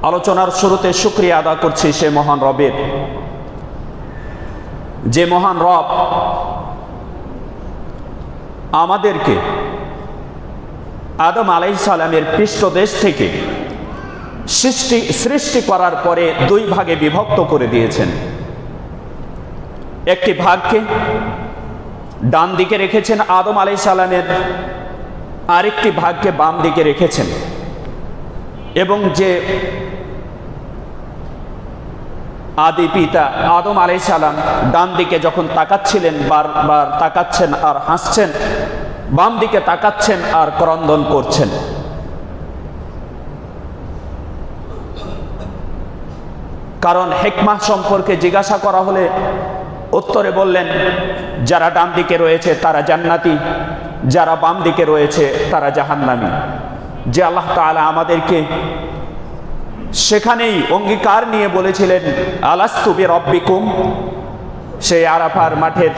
আলোচনার শুরুতে শুকরিয়া আদা করছি সে মহান রবের, যে মহান রব আমাদেরকে আদম আলাইহিস সালামের পৃষ্ঠদেশ থেকে সৃষ্টি করার পরে দুই ভাগে বিভক্ত করে দিয়েছেন। একটি ভাগকে ডান দিকে রেখেছেন আদম আলাইহিস সালামের, আরেকটি ভাগকে বাম দিকে রেখেছেন। এবং যে আদি পিতা আদম আলাইহিস সালাম ডান দিকে যখন তাকাচ্ছিলেন, বারবার তাকাচ্ছেন আর হাসছেন, বাম দিকে তাকাচ্ছেন আর ক্রন্দন করছেন। কারণ হিকমাহ সম্পর্কে জিজ্ঞাসা করা হলে উত্তরে বললেন, যারা ডান দিকে রয়েছে তারা জান্নাতি, যারা বাম দিকে রয়েছে তারা জাহান্নামী। যে আল্লাহ তাআলা আমাদেরকে সেখানেই অঙ্গীকার নিয়ে বলেছিলেন, আলাস্তু বিরব্বিকুম, সেই আরাফার মাঠের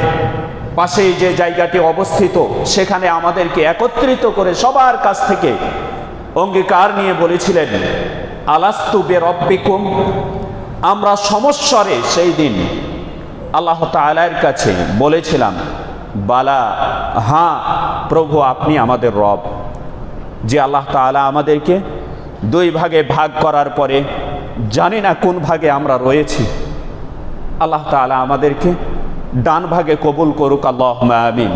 পাশেই যে জায়গাটি অবস্থিত, সেখানে আমাদেরকে একত্রিত করে সবার কাছ থেকে অঙ্গীকার নিয়ে বলেছিলেন, আলাস্তু বিরব্বিকুম। আমরা সমস্বরে সেই দিন আল্লাহ তাআলার কাছে বলেছিলাম, বালা, হ্যাঁ প্রভু আপনি আমাদের রব। যে আল্লাহ তাআলা আমাদেরকে দুই ভাগে ভাগ করার পরে জানি না কোন ভাগে আমরা রয়েছি, আল্লাহ তাআলা আমাদেরকে ডান ভাগে কবুল করুক, আল্লাহুম্মা আমিন।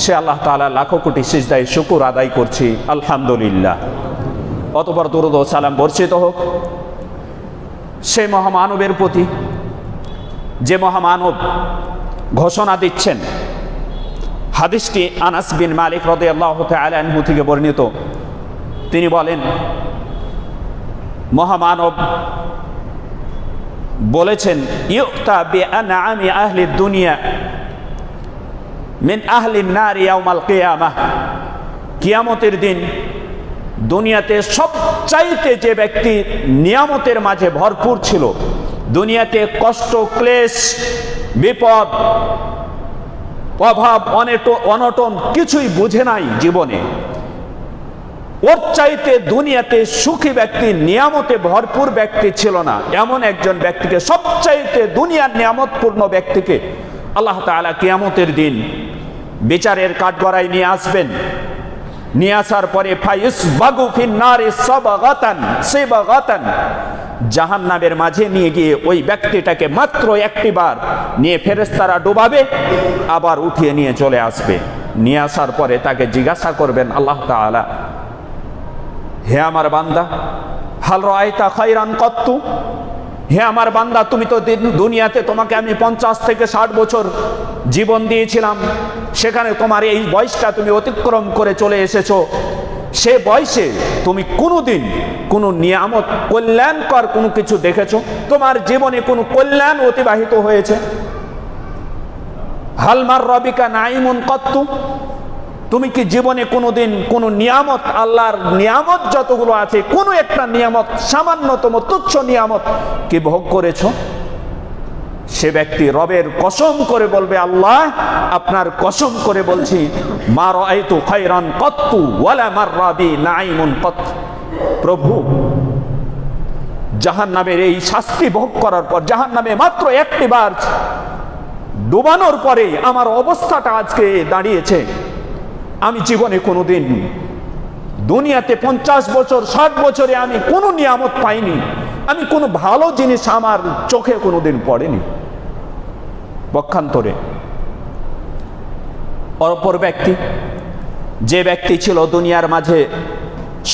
সে আল্লাহ তাআলা লাখো কোটি সিজদায় শুকর আদায় করছি, আলহামদুলিল্লাহ। অতঃপর দুরূদ ও সালাম বর্ষিত হোক সে মহামানবের প্রতি, যে মহামানব ঘোষণা দিচ্ছেন। হাদিসটি আনাস বিন মালিক রাদিয়াল্লাহু তাআলা আনহু থেকে বর্ণিত। তিনি বলেন, মহামানব বলেছেন, ইউতা বিআনআমি আহলি দুনিয়া মিন আহলি নার ইয়াউমাল কিয়ামাহ। কিয়ামতের দিন দুনিয়াতে সবচাইতে যে ব্যক্তি নিয়ামতের মাঝে ভরপুর ছিল, দুনিয়াতে কষ্ট, ক্লেশ, বিপদ, অভাব, অনটন কিছুই বুঝে নাই জীবনে, ওর চাইতে দুনিয়াতে সুখী ব্যক্তি, নিয়ামতে ভরপুর ব্যক্তি ছিল না। এমন একজন ব্যক্তিকে, সবচাইতে দুনিয়ার নিয়ামতপূর্ণ ব্যক্তিকে আল্লাহ তাআলা কিয়ামতের দিন বিচারের কাঠগড়ায় নিয়ে আসবেন। নিয়ে আসার পরে ফায়ুসবাগু ফিন নারি সাবাগাতান সিবাগাতান, জাহান্নামের মাঝে নিয়ে গিয়ে ওই ব্যক্তিটাকে মাত্র একটি বার নিয়ে ফেরেশতারা ডুবাবে, আবার উঠিয়ে নিয়ে চলে আসবে। নিয়ে আসার পরে তাকে জিজ্ঞাসা করবেন আল্লাহ তাআলা, হে আমার বান্দা, হাল রাআইতা খায়রান কত্তু, হে আমার বান্দা, তুমি তো দুনিয়াতে তোমাকে আমি 50 থেকে 60 বছর জীবন দিয়েছিলাম, সেখানে তোমার এই বয়সটা তুমি অতিক্রম করে চলে এসেছো। সে বয়সে তুমি কোনোদিন কোনো নিয়ামত, কল্যাণকর কোনো কিছু দেখেছো? তোমার জীবনে কোনো কল্যাণ অতিবাহিত হয়েছে? হাল মাররা বিকা নাঈমুন কত্তু, তুমি কি জীবনে কোনোদিন কোনো নিয়ামত, আল্লাহর নিয়ামত যতগুলো আছে, কোনো একটা নিয়ামত, সামান্যতম তুচ্ছ নিয়ামত কি ভোগ করেছো? সে ব্যক্তি রবের কসম করে বলবে, আল্লাহ আপনার কসম করে বলছি, মা রাআইতু খায়রান কত্তু ওয়ালা মাররা বি নাঈমুন কত। প্রভু, জাহান্নামের এই শাস্তি ভোগ করার পর, জাহান্নামে মাত্র একটি বার ডুবানোর পরে আমার অবস্থাটা আজকে দাঁড়িয়েছে। আমি জীবনে কোনোদিন দুনিয়াতে 50 বছর 60 বছরে আমি কোনো নিয়ামত পাইনি, আমি কোনো ভালো জিনিস আমার চোখে কোনোদিন পড়েনি। পক্ষান্তরে অপর ব্যক্তি, যে ব্যক্তি ছিল দুনিয়ার মাঝে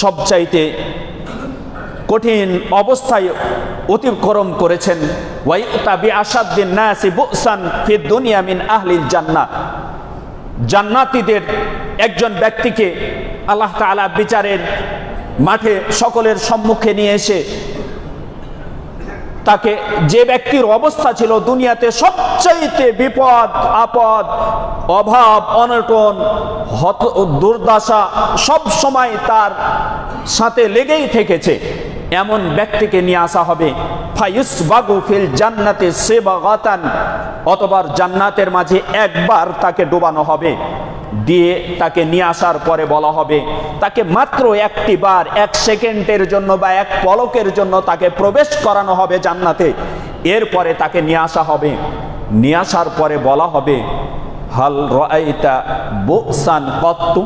সবচাইতে কঠিন অবস্থায় অতিক্রম করেছেন, ওয়াইতা বিআশাদ্দিন নাসি বুসান ফিদ দুনিয়া মিন আহলিল জান্নাহ, জান্নাতীদের একজন ব্যক্তিকে আল্লাহ তাআলা বিচারের মাঠে সকলের সম্মুখে নিয়ে এসে তাকে, যে ব্যক্তির অবস্থা ছিল দুনিয়াতে সবচাইতে বিপদ আপদ, অভাব, অনটন, দুর্দশা সব সময় তার সাথে লেগেই থেকেছে, এমন ব্যক্তিকে নিয়ে আসা হবে। ফায়ুসবাগু ফিল জান্নাতি সিবাগাতান, অতঃপর জান্নাতের মাঝে একবার তাকে ডুবানো হবে। দিয়ে তাকে নিয়ে আসার পরে বলা হবে তাকে মাত্র একটি বার, 1 সেকেন্ডের জন্য বা 1 পলকের জন্য তাকে প্রবেশ করানো হবে জান্নাতে। এরপরে তাকে নিয়ে আসা হবে, নিয়ে আসার পরে বলা হবে হাল রাআইতা বুসান কত্তু,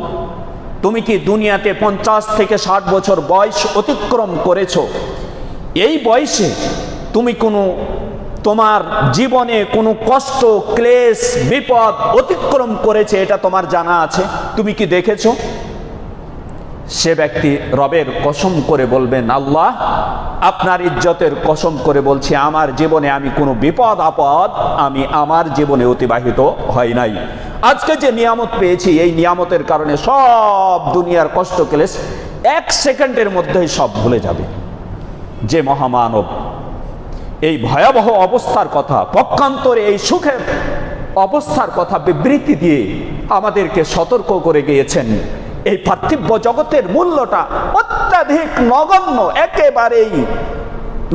তুমি কি দুনিয়াতে 50 থেকে 60 বছর বয়স অতিক্রম করেছো? এই বয়সে তুমি তোমার জীবনে কোনো কষ্ট, ক্লেশ, বিপদ অতিক্রম করেছে এটা তোমার জানা আছে? তুমি কি দেখেছো? সে ব্যক্তি রবের কসম করে বলবেন, আল্লাহ আপনার ইজ্জতের কসম করে বলছি আমার জীবনে আমি কোনো বিপদ আপদ আমার জীবনে অতিবাহিত হয় নাই। আজকে যে নিয়ামত পেয়েছি এই নিয়ামতের কারণে সব দুনিয়ার কষ্ট ক্লেশ 1 সেকেন্ডের মধ্যেই সব ভুলে যাবে। যে মহামানব এই ভয়াবহ অবস্থার কথা, পক্ষান্তরে এই সুখের অবস্থার কথা বিবৃতি দিয়ে আমাদেরকে সতর্ক করে গিয়েছেন, এই পার্থিব জগতের মূল্যটা অত্যাধিক নগণ্য, একেবারেই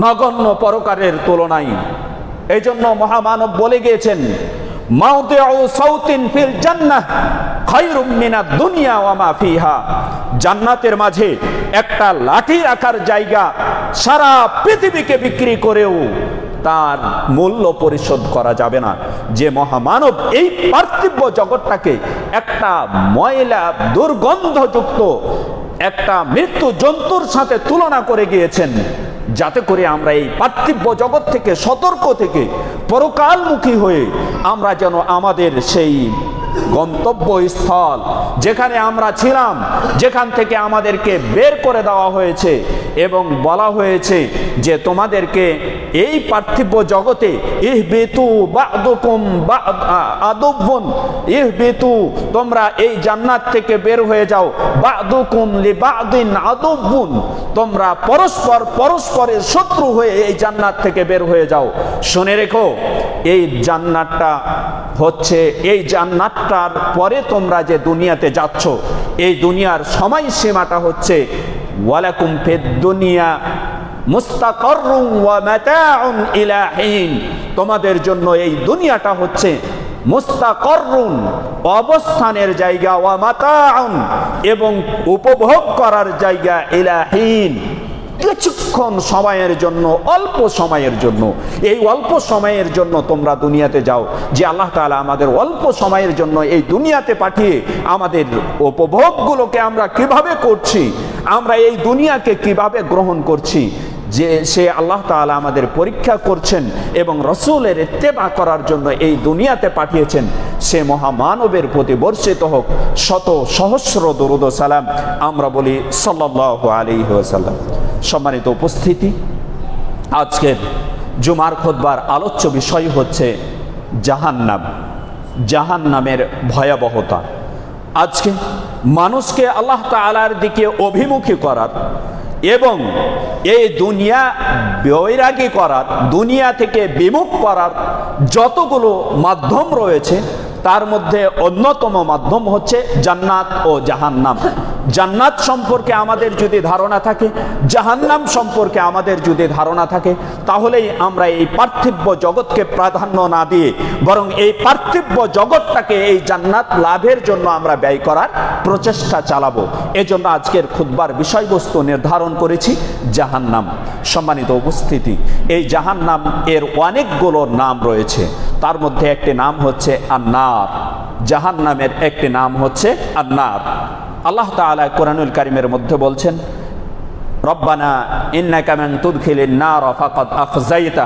নগণ্য পরকারের তুলনায়। এই জন্য মহামানব বলে গিয়েছেন, মাউদিউ সাউতিন ফিল জান্নাহ খায়রুম মিনাদ দুনিয়া ওয়া মা ফিহা, জান্নাতের মাঝে একটা লাঠি রাখার জায়গা সারা পৃথিবীকে বিক্রি করেও তার মূল্য পরিশোধ করা যাবে না। যে মহামানব এই পার্থিব জগৎটাকে একটা ময়লা দুর্গন্ধযুক্ত একটা মৃত্যু জন্তুর সাথে তুলনা করে গিয়েছেন, যাতে করে আমরা এই পার্থিব জগৎ থেকে সতর্ক থেকে পরকালমুখী হয়ে আমরা যেন আমাদের সেই গন্তব্যস্থল যেখানে আমরা ছিলাম, যেখান থেকে আমাদেরকে বের করে দেওয়া হয়েছে এবং বলা হয়েছে যে তোমাদেরকে এই পার্থিব জগতে ইহবিতু বা'দুকুম আদুবুন, ইহবিতু তোমরা এই জান্নাত থেকে বের হয়ে যাও, বা'দুকুম লিবা'দিন আদুবুন তোমরা পরস্পরের শত্রু হয়ে এই জান্নাত থেকে বের হয়ে যাও। শুনে রেখো এই জান্নাতটা হচ্ছে, এই জান্নাতটার পরে তোমরা যে দুনিয়াতে যাচ্ছ এই দুনিয়ার সময়সীমাটা হচ্ছে ওয়ালাকুম ফিদ দুনিয়া মুস্তাকাররুন ওয়া মাতাউন ইলা হিন, তোমাদের জন্য এই দুনিয়াটা হচ্ছে মুস্তাকাররুন অবস্থানের জায়গা, ওয়া মাতাউন এবং উপভোগ করার জায়গা, ইলা হিন কিছুক্ষণ সময়ের জন্য, অল্প সময়ের জন্য। এই অল্প সময়ের জন্য তোমরা দুনিয়াতে যাও। যে আল্লাহ তাআলা আমাদের অল্প সময়ের জন্য এই দুনিয়াতে পাঠিয়ে আমাদের উপভোগগুলোকে আমরা কিভাবে করছি, আমরা এই দুনিয়াকে কিভাবে গ্রহণ করছি, যে সে আল্লাহ তাআলা আমাদের পরীক্ষা করছেন এবং রাসূলের ইত্তেবা করার জন্য এই দুনিয়াতে পাঠিয়েছেন, সে মহামানবের প্রতি বর্ষিত হোক শত সহস্র দরুদ ও সালাম। আমরা বলি সাল্লাল্লাহু আলাইহি ওয়াসাল্লাম। সম্মানিত উপস্থিতি, আজকের জুমার খুতবার আলোচ্য বিষয় হচ্ছে জাহান্নাম, জাহান্নামের ভয়াবহতা। আজকে মানুষকে আল্লাহ তাআলার দিকে অভিমুখী করার এবং এই দুনিয়া বৈরাগী করার, দুনিয়া থেকে বিমুখ করার যতগুলো মাধ্যম রয়েছে তার মধ্যে অন্যতম মাধ্যম হচ্ছে জান্নাত ও জাহান্নাম। জান্নাত সম্পর্কে আমাদের যদি ধারণা থাকে, জাহান্নাম সম্পর্কে আমাদের যদি ধারণা থাকে, তাহলেই আমরা এই পার্থিব জগৎকে প্রাধান্য না দিয়ে বরং এই পার্থিব জগৎটাকে এই জান্নাত লাভের জন্য আমরা ব্যয় করার প্রচেষ্টা চালাবো। এজন্য আজকের খুতবার বিষয়বস্তু নির্ধারণ করেছি জাহান্নাম। সম্মানিত উপস্থিতি, এই জাহান্নাম এর অনেকগুলো নাম রয়েছে, তার মধ্যে একটি নাম হচ্ছে আন্নার। জাহান্নামের একটি নাম হচ্ছে আন্নার। আল্লাহ তাআলা কোরআনুল কারীমের মধ্যে বলছেন, রব্বানা ইন্নাকা মান তুদখিলিন নার ফাকাদ আখযাইতা,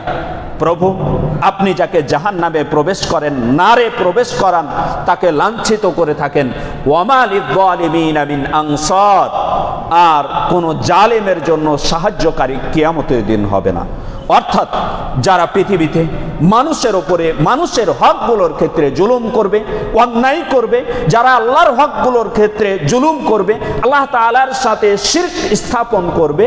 প্রভু আপনি যাকে জাহান্নামে প্রবেশ করেন, নারে প্রবেশ করান, তাকে লাঞ্ছিত করে থাকেন। ওয়ামা লিয-যালিমিনা মিন আনসার, আর কোন জালেমের জন্য সাহায্যকারী কিয়ামতের দিন হবে না। অর্থাৎ যারা পৃথিবীতে মানুষের উপরে, মানুষের হকগুলোর ক্ষেত্রে জুলুম করবে, অন্যায় করবে, যারা আল্লাহর হকগুলোর ক্ষেত্রে জুলুম করবে, আল্লাহ তাআলার সাথে শিরক স্থাপন করবে,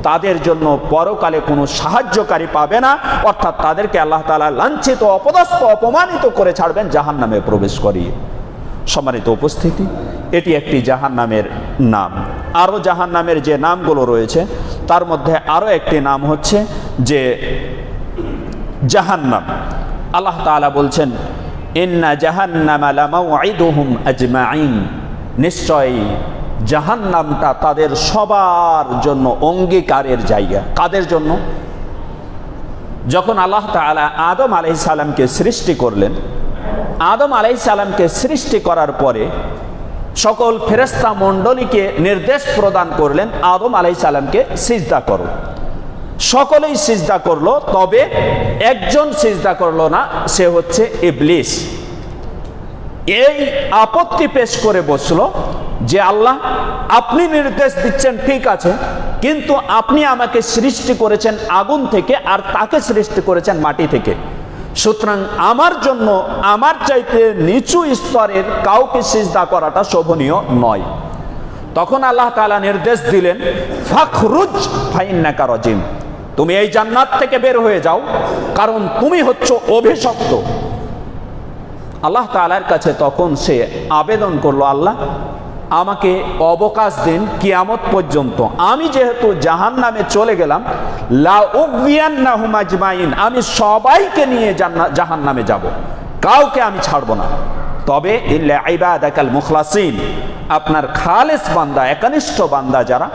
তাদের জন্য পরকালে কোনো সাহায্যকারী পাবে না। অর্থাৎ তাদেরকে আল্লাহ তাআলা লাঞ্ছিত, অপদস্থ, অপমানিত করে ছাড়বেন জাহান্নামে প্রবেশ করিয়ে। সম্মানিত উপস্থিতি, এটি একটি জাহান্নামের নাম। আরও জাহান্নামের যে নামগুলো রয়েছে তার মধ্যে আরও একটি নাম হচ্ছে যে জাহান্নাম। আল্লাহ তাআলা বলছেন, ইন্না জাহান্নামা লামাউইদুহুম আজমাইন, নিশ্চয় জাহান্নামটা তাদের সবার জন্য অঙ্গীকারের জায়গা। কাদের জন্য? যখন আল্লাহ তাআলা আদম আলাইহিস সালামকে সৃষ্টি করলেন, আদম আলাইহিস সালামকে সৃষ্টি করার পরে সকল ফেরেশতা মণ্ডলীকে নির্দেশ প্রদান করলেন আদম আলাইহিস সালামকে সিজদা করো। সকলেই সিজদা করলো, তবে একজন সিজদা করলো না, সে হচ্ছে ইবলিস। এই আপত্তি পেশ করে বসলো যে আল্লাহ, আপনি নির্দেশ দিচ্ছেন ঠিক আছে, কিন্তু আপনি আমাকে সৃষ্টি করেছেন আগুন থেকে আর তাকে সৃষ্টি করেছেন মাটি থেকে, সুতরাং আমার জন্য আমার চাইতে নিচু স্তরের কাউকে সিজদা করাটা শোভনীয় নয়। তখন আল্লাহ তাআলা নির্দেশ দিলেন, ফাখরুজ ফাইন্নাকা রাজিম, তুমি এই জান্নাত থেকে বের হয়ে যাও, কারণ তুমি হচ্ছ অভিশপ্ত। আল্লাহ তাআলার কাছে তখন সে আবেদন করলো, আল্লাহ আমাকে অবকাশ দিন কিয়ামত পর্যন্ত, আমি যেহেতু জাহান্নামে চলে গেলাম, লা উগবিয়ান্নাহুম আজমাইন, আমি সবাইকে নিয়ে জাহান্নামে যাব, কাউকে আমি ছাড়বো না, তবে ইল্লা ইবাদাকাল মুখলাসিন, আপনার খালেস বান্দা, একনিষ্ঠ বান্দা যারা,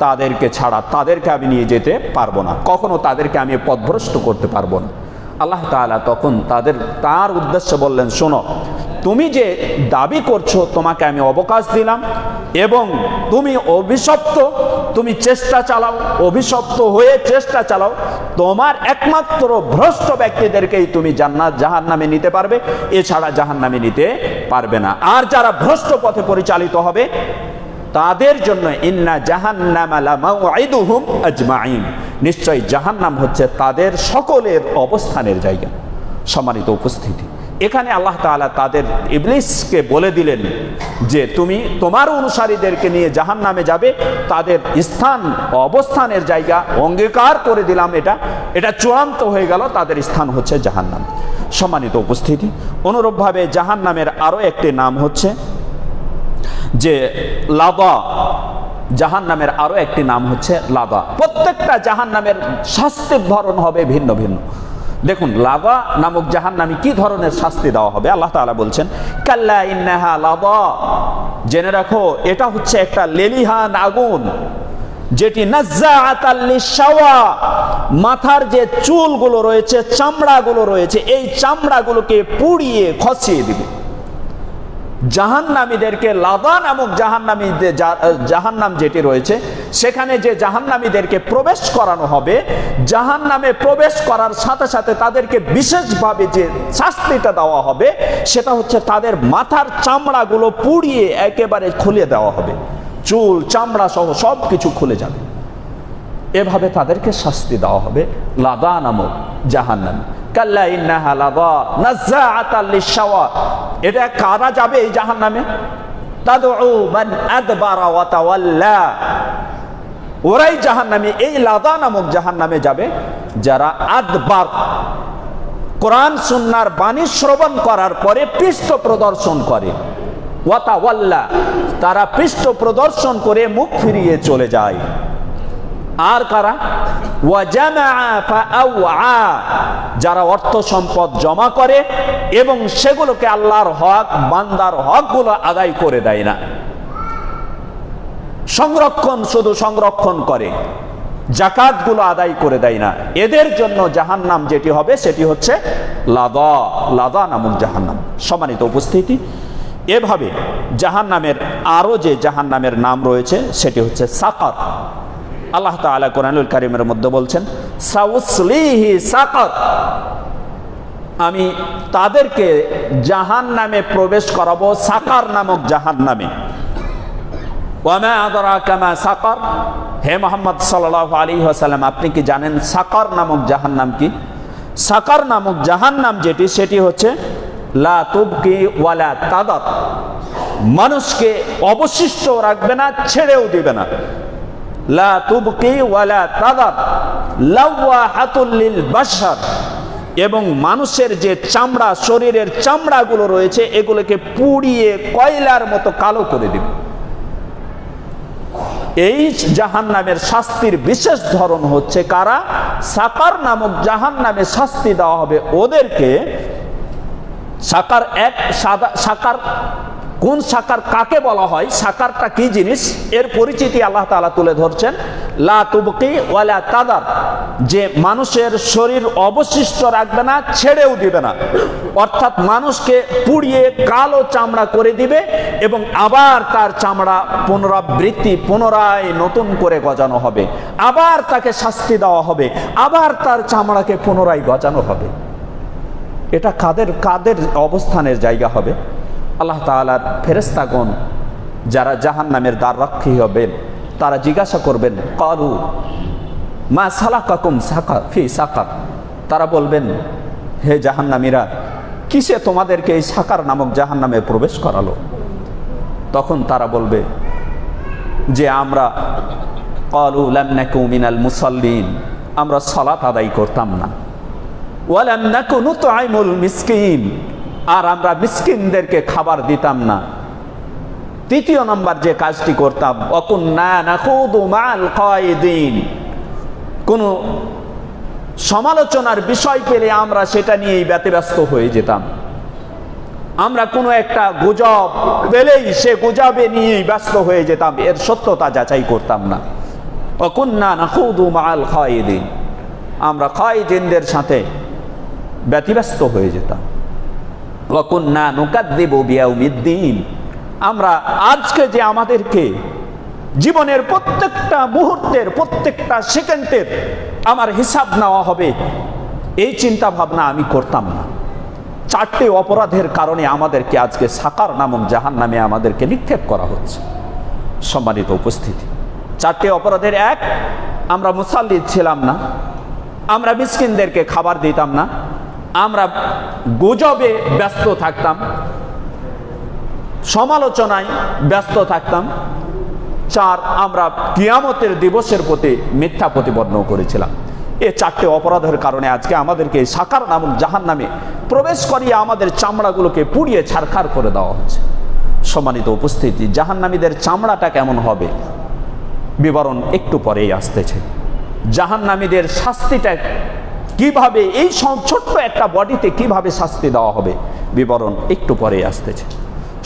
তাদেরকে ছাড়া, তাদেরকে আমি নিয়ে যেতে পারবো না, কখনো তাদেরকে আমি পথভ্রষ্ট করতে পারবো না। আল্লাহ তাআলা তখন তার উদ্দেশ্যে বললেন, শোনো, তুমি যে দাবি করছো তোমাকে আমি অবকাশ দিলাম এবং তুমি অভিশপ্ত, তুমি চেষ্টা চালাও, অভিশপ্ত হয়ে চেষ্টা চালাও, তোমার একমাত্র ভ্রষ্ট ব্যক্তিদেরকেই তুমি জাহান্নামে নিতে পারবে, এছাড়া জাহান্নামে নিতে পারবে না। আর যারা ভ্রষ্ট পথে পরিচালিত হবে তাদের জন্য ইন্না জাহান্নামা লামাউইদুহুম আজমাইন, নিশ্চয় জাহান্নাম হচ্ছে তাদের সকলের অবস্থানের জায়গা। সম্মানিত উপস্থিতি, এখানে আল্লাহ তাআলা তাদের ইবলিসকে বলে দিলেন যে তুমি তোমার অনুসারীদেরকে নিয়ে জাহান্নামে যাবে, তাদের স্থান অবস্থানের জায়গা অঙ্গীকার করে দিলাম, এটা চূড়ান্ত হয়ে গেল, তাদের স্থান হচ্ছে জাহান্নাম। সম্মানিত উপস্থিতি, অনুরূপভাবে জাহান্নামের আরো একটি নাম হচ্ছে যে লাদা, জাহান্নামের আরো একটি নাম হচ্ছে লাদা। প্রত্যেকটা জাহান্নামের শাস্তির ধরন হবে ভিন্ন ভিন্ন। দেখুন, লাদা নামক জাহান্নামে কি ধরনের শাস্তি দেওয়া হবে, আল্লাহ তাআলা বলছেন, কাল্লা ইন্নাহা লাদা, জেনে রাখো এটা হচ্ছে একটা লেলিহান আগুন, যেটি নাজ্জাআতাল লিশাওয়া, মাথার যে চুলগুলো রয়েছে, চামড়াগুলো রয়েছে, এই চামড়াগুলোকে পুড়িয়ে খসিয়ে দিবে। জাহান্নামীদেরকে লাদা নামক জাহান্নাম যেটি রয়েছে, সেখানে যে জাহান্নামীদেরকে প্রবেশ করানো হবে, জাহান্নামে প্রবেশ করার সাথে সাথে তাদেরকে বিশেষভাবে যে শাস্তিটা দেওয়া হবে, সেটা হচ্ছে তাদের মাথার চামড়াগুলো পুড়িয়ে একেবারে খুলে দেওয়া হবে, চুল চামড়া সহ সব কিছু খুলে যাবে, এভাবে তাদেরকে শাস্তি দেওয়া হবে লাদা নামক জাহান্নামে। কাল্লা ইন্নাহা লাদা নাজ্জাআতাল লিশাওয়া, এটা কারা যাবে এই জাহান্নামে? তাদউ মান আদবারা ওয়া তাওয়াল্লা, ওরাই জাহান্নামে, এই লাদা নামক জাহান্নামে যাবে যারা আদবার, কোরআন সুন্নাহর বাণী শ্রবণ করার পরে পৃষ্ঠ প্রদর্শন করে, ওয়া তাওয়াল্লা, তারা পৃষ্ঠ প্রদর্শন করে মুখ ফিরিয়ে চলে যায়। আর কারা? ওয়া জামাআ ফাআওআ, যারা অর্থ সম্পদ জমা করে এবং সেগুলোকে আল্লাহর হক, বান্দার হকগুলো আদায় করে দেয় না, শুধু সংরক্ষণ করে, যাকাতগুলো আদায় করে দেয় না, এদের জন্য জাহান্নাম যেটি হবে সেটি হচ্ছে লাদা নামক জাহান্নাম। সম্মানিত উপস্থিতি, এভাবে জাহান্নামের আরো যে জাহান্নামের নাম রয়েছে সেটি হচ্ছে সাকার। আল্লাহ তাআলা কোরআনুল কারীমের মধ্যে বলছেন, সাউসলিহি সাকার, আমি তাদেরকে জাহান্নামে প্রবেশ করাবো সাকার নামক জাহান্নামে। ওয়া মা আদরাকা মা সাকার, হে মুহাম্মদ সাল্লাল্লাহু আলাইহি ওয়াসাল্লাম, আপনি কি জানেন সাকার নামক জাহান্নাম কি? সাকার নামক জাহান্নাম যেটি, সেটি হচ্ছে লা তুবকি ওয়ালা তাদার, মানুষকে অবশিষ্ট রাখবে না, ছেড়েও দিবে না। লা তুবকি ওয়ালা তাদার লাওয়াহাতুল লিল বাশার, এবং মানুষের যে চামড়া, শরীরের চামড়াগুলো রয়েছে, এগুলোকে পুড়িয়ে কয়লার মতো কালো করে দিবে। এই জাহান্নামের শাস্তির বিশেষ ধরন হচ্ছে কারা? সাকার নামক জাহান্নামে শাস্তি দেওয়া হবে ওদেরকে সাকার এক সাকার, কোন সাকার কাকে বলা হয়, সাকারটা কি জিনিস এর পরিচিতি আল্লাহ তাআলা তুলে ধরছেন। লা তুবকি ওয়ালা তাদার, যে মানুষের শরীর অবশিষ্ট রাখবে না, ছেড়েও দিবে না, অর্থাৎ মানুষকে পুড়িয়ে কালো চামড়া করে দিবে এবং আবার তার চামড়া পুনরাবৃত্তি, পুনরায় নতুন করে গজানো হবে, আবার তাকে শাস্তি দেওয়া হবে, আবার তার চামড়াকে পুনরায় গজানো হবে। এটা কাদের অবস্থানের জায়গা হবে? আল্লাহ তাআলার ফেরেশতাগণ যারা জাহান্নামের দ্বাররক্ষী হবেন তারা জিজ্ঞাসা করবেন, ক্বালু মা সালাকাকুম ফি সাকার, তারা বলবেন, হে জাহান্নামীরা, কিসে তোমাদেরকে এই সাকার নামক জাহান্নামে প্রবেশ করালো? তখন তারা বলবে যে আমরা, ক্বালু লাম নাকু মিনাল মুসাল্লিন, আমরা সালাত আদায় করতাম না, ওয়া লাম নাকু নুতআইমুল মিসকিন, আর আমরা মিসকিনদেরকে খাবার দিতাম না। তৃতীয় নম্বর যে কাজটি করতাম, ওয়াকুন্না নাখুদু মাআল কায়দিন, কোন সমালোচনার বিষয় পেলে আমরা সেটা নিয়েই ব্যতিব্যস্ত হয়ে যেতাম। আমরা কোনো একটা গুজব পেলেই সে গুজবে নিয়েই ব্যস্ত হয়ে যেতাম, এর সত্যতা যাচাই করতাম না। ওয়াকুন্না নাখুদু মাআল কায়দিন, আমরা কায়দিনদের সাথে ব্যতিব্যস্ত হয়ে যেতাম। ওয়াকুন্না নুকাদ্দিবু বিয়াউমিদ্দিন, আমরা আজকে যে আমাদেরকে জীবনের প্রত্যেকটা মুহূর্তের, প্রত্যেকটা সেকেন্ডের আমার হিসাব নেওয়া হবে, এই চিন্তা ভাবনা আমি করতাম না। চারটি অপরাধের কারণে আমাদেরকে আজকে সাকার নামক জাহান্নামে আমাদেরকে নিক্ষেপ করা হচ্ছে। সম্মানিত উপস্থিতি, চারটি অপরাধের এক, আমরা মুসাল্লি ছিলাম না, আমরা মিসকিনদেরকে খাবার দিতাম না, আমরা গুজবে ব্যস্ত থাকতাম, সমালোচনায় ব্যস্ত থাকতাম, চার, আমরা কিয়ামতের দিবসের প্রতি মিথ্যা প্রতিপন্ন করেছিলাম। এই চারটি অপরাধের কারণে আজকে আমাদেরকে সাকার নামক জাহান্নামে প্রবেশ করিয়ে আমাদের চামড়াগুলোকে পুড়িয়ে ছারখার করে দেওয়া হচ্ছে। সম্মানিত উপস্থিতি, জাহান্নামীদের চামড়াটা কেমন হবে বিবরণ একটু পরেই আসতেছে। জাহান্নামীদের শাস্তিটা কিভাবে, এই ছোট্ট একটা বডিতে কিভাবে শাস্তি দেওয়া হবে বিবরণ একটু পরেই আসতেছে।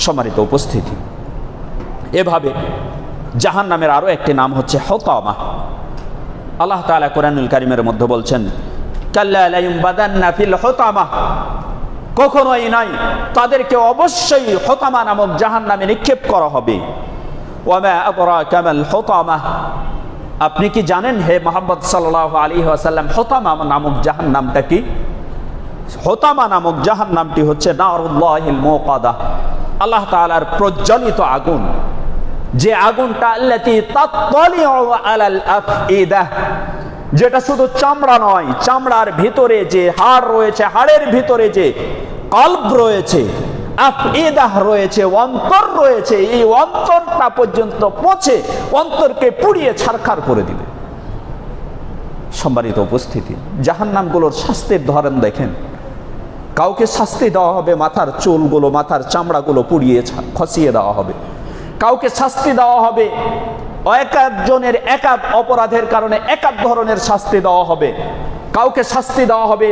সম্মানিত উপস্থিতি, এভাবে জাহান্নামের আরো একটি নাম হচ্ছে হতামা। আল্লাহ তাআলা কোরআনুল কারীমের মধ্যে বলছেন, কাল্লা লা ইউবাদান্না ফিল হতামা, কখনোই নাই, তাদেরকে অবশ্যই হতামা নামক জাহান্নামে নিক্ষেপ করা হবে। ওয়া মা আদরাকা মাল হতামা, আপনি কি জানেন হে মুহাম্মদ সাল্লাল্লাহু আলাইহি ওয়াসাল্লাম, হতামা নামক জাহান্নামটা কি? হতামা নামক জাহান্নামটি হচ্ছে নারুল্লাহিল মুকাদা, আল্লাহ তাআলার প্রজ্বলিত আগুন, যে আগুনটা আল্লাতী তাত্তালিউ আলাল আফইদা, যেটা শুধু চামড়া নয়, চামড়ার ভিতরে যে হাড় রয়েছে, হাড়ের ভিতরে যে কলব রয়েছে, আফইদাহ রয়েছে, অন্তর রয়েছে, এই অন্তরটা পর্যন্ত পৌঁছে অন্তরকে পুড়িয়ে ছারখার করে দিবে। সম্মানিত উপস্থিতি, জাহান্নামগুলোর শাস্তির ধরন দেখেন। কাউকে শাস্তি দেওয়া হবে, মাথার চুলগুলো, মাথার চামড়াগুলো পুড়িয়ে খসিয়ে দেওয়া হবে। কাউকে শাস্তি দেওয়া হবে, এক একজনের এক এক অপরাধের কারণে এক এক ধরনের শাস্তি দেওয়া হবে। কাউকে শাস্তি দেওয়া হবে,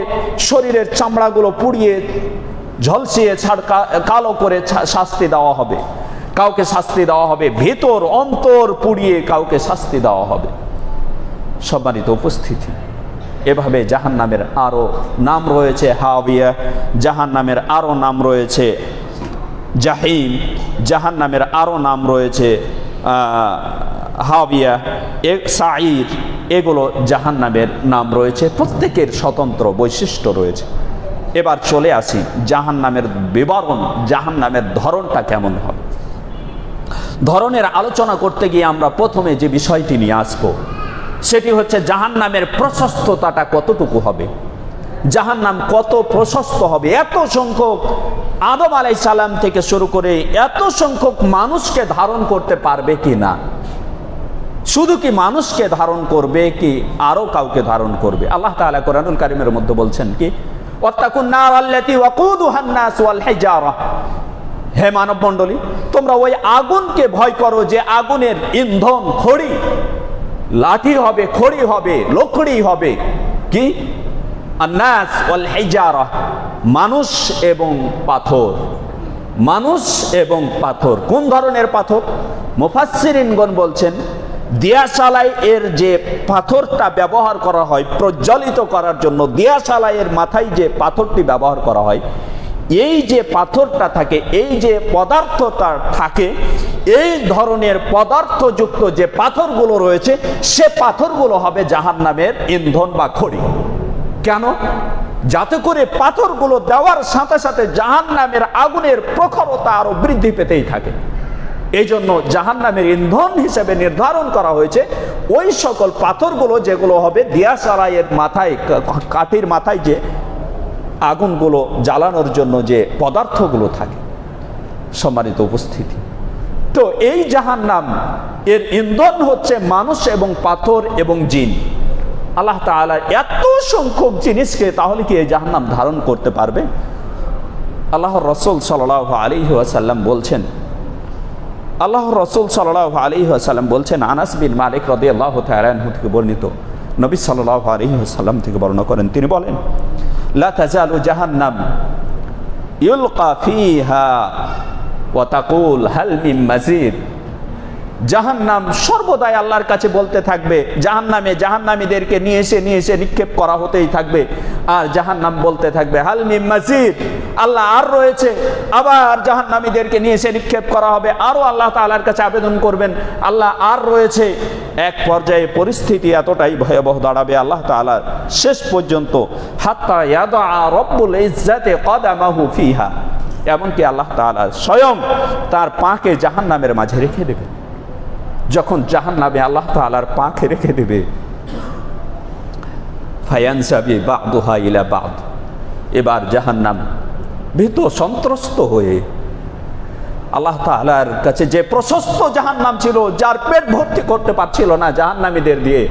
শরীরের চামড়াগুলো পুড়িয়ে ঝলসিয়ে কালো করে শাস্তি দেওয়া হবে। কাউকে শাস্তি দেওয়া হবে ভিতর অন্তর পুড়িয়ে, কাউকে শাস্তি দেওয়া হবে। সম্মানিত উপস্থিতি, এভাবে জাহান্নামের আরো নাম রয়েছে হাবিয়া, জাহান্নামের আরো নাম রয়েছে জাহিম, জাহান্নামের আরো নাম রয়েছে হাবিয়া, সাঈর, এগুলো জাহান্নামের নাম রয়েছে, প্রত্যেকের স্বতন্ত্র বৈশিষ্ট্য রয়েছে। এবার চলে আসি জাহান্নামের বিবরণ, জাহান্নামের ধরনটা কেমন হবে। ধরনের আলোচনা করতে গিয়ে আমরা প্রথমে যে বিষয়টি নিয়ে আসবো সেটি হচ্ছে জাহান্নামের প্রশস্ততাটা কতটুকু হবে, জাহান্নাম কত প্রশস্ত হবে। এত সংখ্যক আদম আলাইহিস সালাম থেকে শুরু করে এত সংখ্যক মানুষকে ধারণ করতে পারবে কি না, শুধু কি মানুষকে ধারণ করবে কি আরো কাউকে ধারণ করবে? আল্লাহ তাআলা কোরআনুল কারীমের মধ্যে বলছেন কি, ওয়াত্তাকুন নার আল্লাতী ওয়াকুদুহান নাস ওয়াল হিজারা, হে মানব মণ্ডলী, তোমরা ওই আগুনকে ভয় করো যে আগুনের ইন্ধন খড়ি, লাঠি হবে, খড়ি হবে, লকড়ি হবে, কি আন-নাস ওয়াল হিজারা, মানুষ এবং পাথর। মানুষ এবং পাথর কোন ধরনের পাথর? মুফাসসিরিনগণ বলছেন দিয়াশালাই এর যে পাথরটা ব্যবহার করা হয় প্রজ্বলিত করার জন্য, দিয়াশালাইয়ের মাথায় যে পাথরটি ব্যবহার করা হয়, এই যে পাথরটা থাকে, এই যে পদার্থটা থাকে, এই ধরনের পদার্থযুক্ত যে পাথরগুলো রয়েছে, সে পাথরগুলো হবে জাহান্নামের ইন্ধন বা খড়ি। কেন? যাতে করে পাথরগুলো দেওয়ার সাথে সাথে জাহান্নামের আগুনের প্রখরতা আরো বৃদ্ধি পেতেই থাকে। এই জন্য জাহান্নামের ইন্ধন হিসেবে নির্ধারণ করা হয়েছে ওই সকল পাথরগুলো যেগুলো হবে দিয়াশালাইয়ের মাথায়, কাঠির মাথায় যে আগুনগুলো জ্বালানোর জন্য যে পদার্থগুলো থাকে। সম্মানিত উপস্থিতি, তো এই জাহান্নাম এর ইন্ধন হচ্ছে মানুষ এবং পাথর এবং জিন। আল্লাহ তাআলা এত সংখ্যক জিনিসকে তাহলে কি এই জাহান্নাম ধারণ করতে পারবে? আল্লাহর রাসূল সাল্লাল্লাহু আলাইহি ওয়াসাল্লাম বলছেন, আল্লাহর রাসূল সাল্লাল্লাহু আলাইহি ওয়াসাল্লাম বলছেন, আনাস বিন মালিক রাদিয়াল্লাহু তাআলা আনহু থেকে বর্ণিত, নবী সাল্লাল্লাহু আলাইহি ওয়াসাল্লাম থেকে বর্ণনা করেন, তিনি বলেন, লা তাজালু জাহান্নাম ইউলকা ফিহা ওয়া তাকুল হাল মিন মাজিদ। জাহান্নাম সর্বদাই আল্লাহর কাছে বলতে থাকবে, জাহান্নামীদেরকে নিয়ে এসে নিক্ষেপ করা হতেই থাকবে, আর জাহান্নাম বলতে থাকবে হাল মিন মাজিদ, আল্লাহ আর রয়েছে। আবার জাহান্নামীদেরকে নিয়ে এসে নিক্ষেপ করা হবে, আরো আল্লাহ তাআলার কাছে আবেদন করবেন, আল্লাহ আর রয়েছে। এক পর্যায়ে পরিস্থিতি এতটাই ভয়াবহ দাঁড়াবে আল্লাহ তাআলা শেষ পর্যন্ত হাত্তা ইয়াদা রব্বুল ইজ্জাতি কদামাহু ফিহা, এমনকি আল্লাহ তাআলা স্বয়ং তার পাকে জাহান্নামের মাঝে রেখে দেবে। যখন জাহান্নামে আল্লাহ তাআলার পাকে রেখে দেবে, ফায়ানসাবি বা'দুহা ইলা বা'দ, এবার জাহান্নাম ভীত সন্ত্রস্ত হয়ে আল্লাহ তাআলার কাছে যে প্রশস্ত জাহান্নাম ছিল, যার পেট ভর্তি করতে পারছিল না জাহান্নামীদের দিয়ে,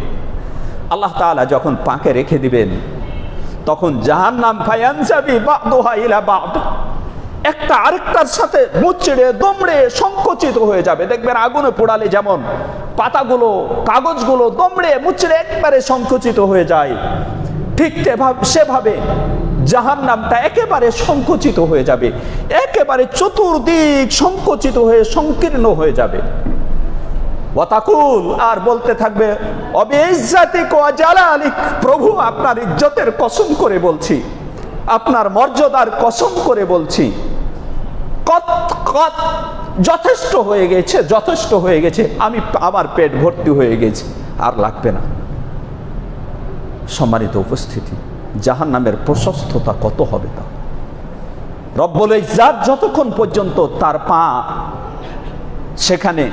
আল্লাহ তাআলা যখন পাকে রেখে দিবেন, তখন জাহান্নাম ফায়ানসাবি বা'দুহা ইলা বা'দ, একটা আরেকটার সাথে মুচড়ে দমড়ে সংকুচিত হয়ে যাবে। দেখবেন আগুনে পোড়ালে যেমন পাতাগুলো, কাগজগুলো দমড়ে মুচড়ে একবারে সংকুচিত হয়ে যায়, ঠিক সেভাবে জাহান্নামটা একেবারে সংকুচিত হয়ে যাবে, একেবারে চতুর্দিক সংকুচিত হয়ে সংকীর্ণ হয়ে যাবে। ওয়াতাকুল, আর বলতে থাকবে, অবিইজ্জাতিক ওয়া জালালিক, প্রভু আপনার ইজ্জতের কসম করে বলছি, আপনার মর্যাদার কসম করে বলছি, যথেষ্ট হয়ে গেছে, যথেষ্ট হয়ে গেছে, আমার পেট ভর্তি হয়ে গেছে, আর লাগবে না। সম্মানিত উপস্থিতি, জাহান্নামের প্রশস্ততা কত হবে তা রব্বুল ইজ্জাত যতক্ষণ পর্যন্ত তার পা সেখানে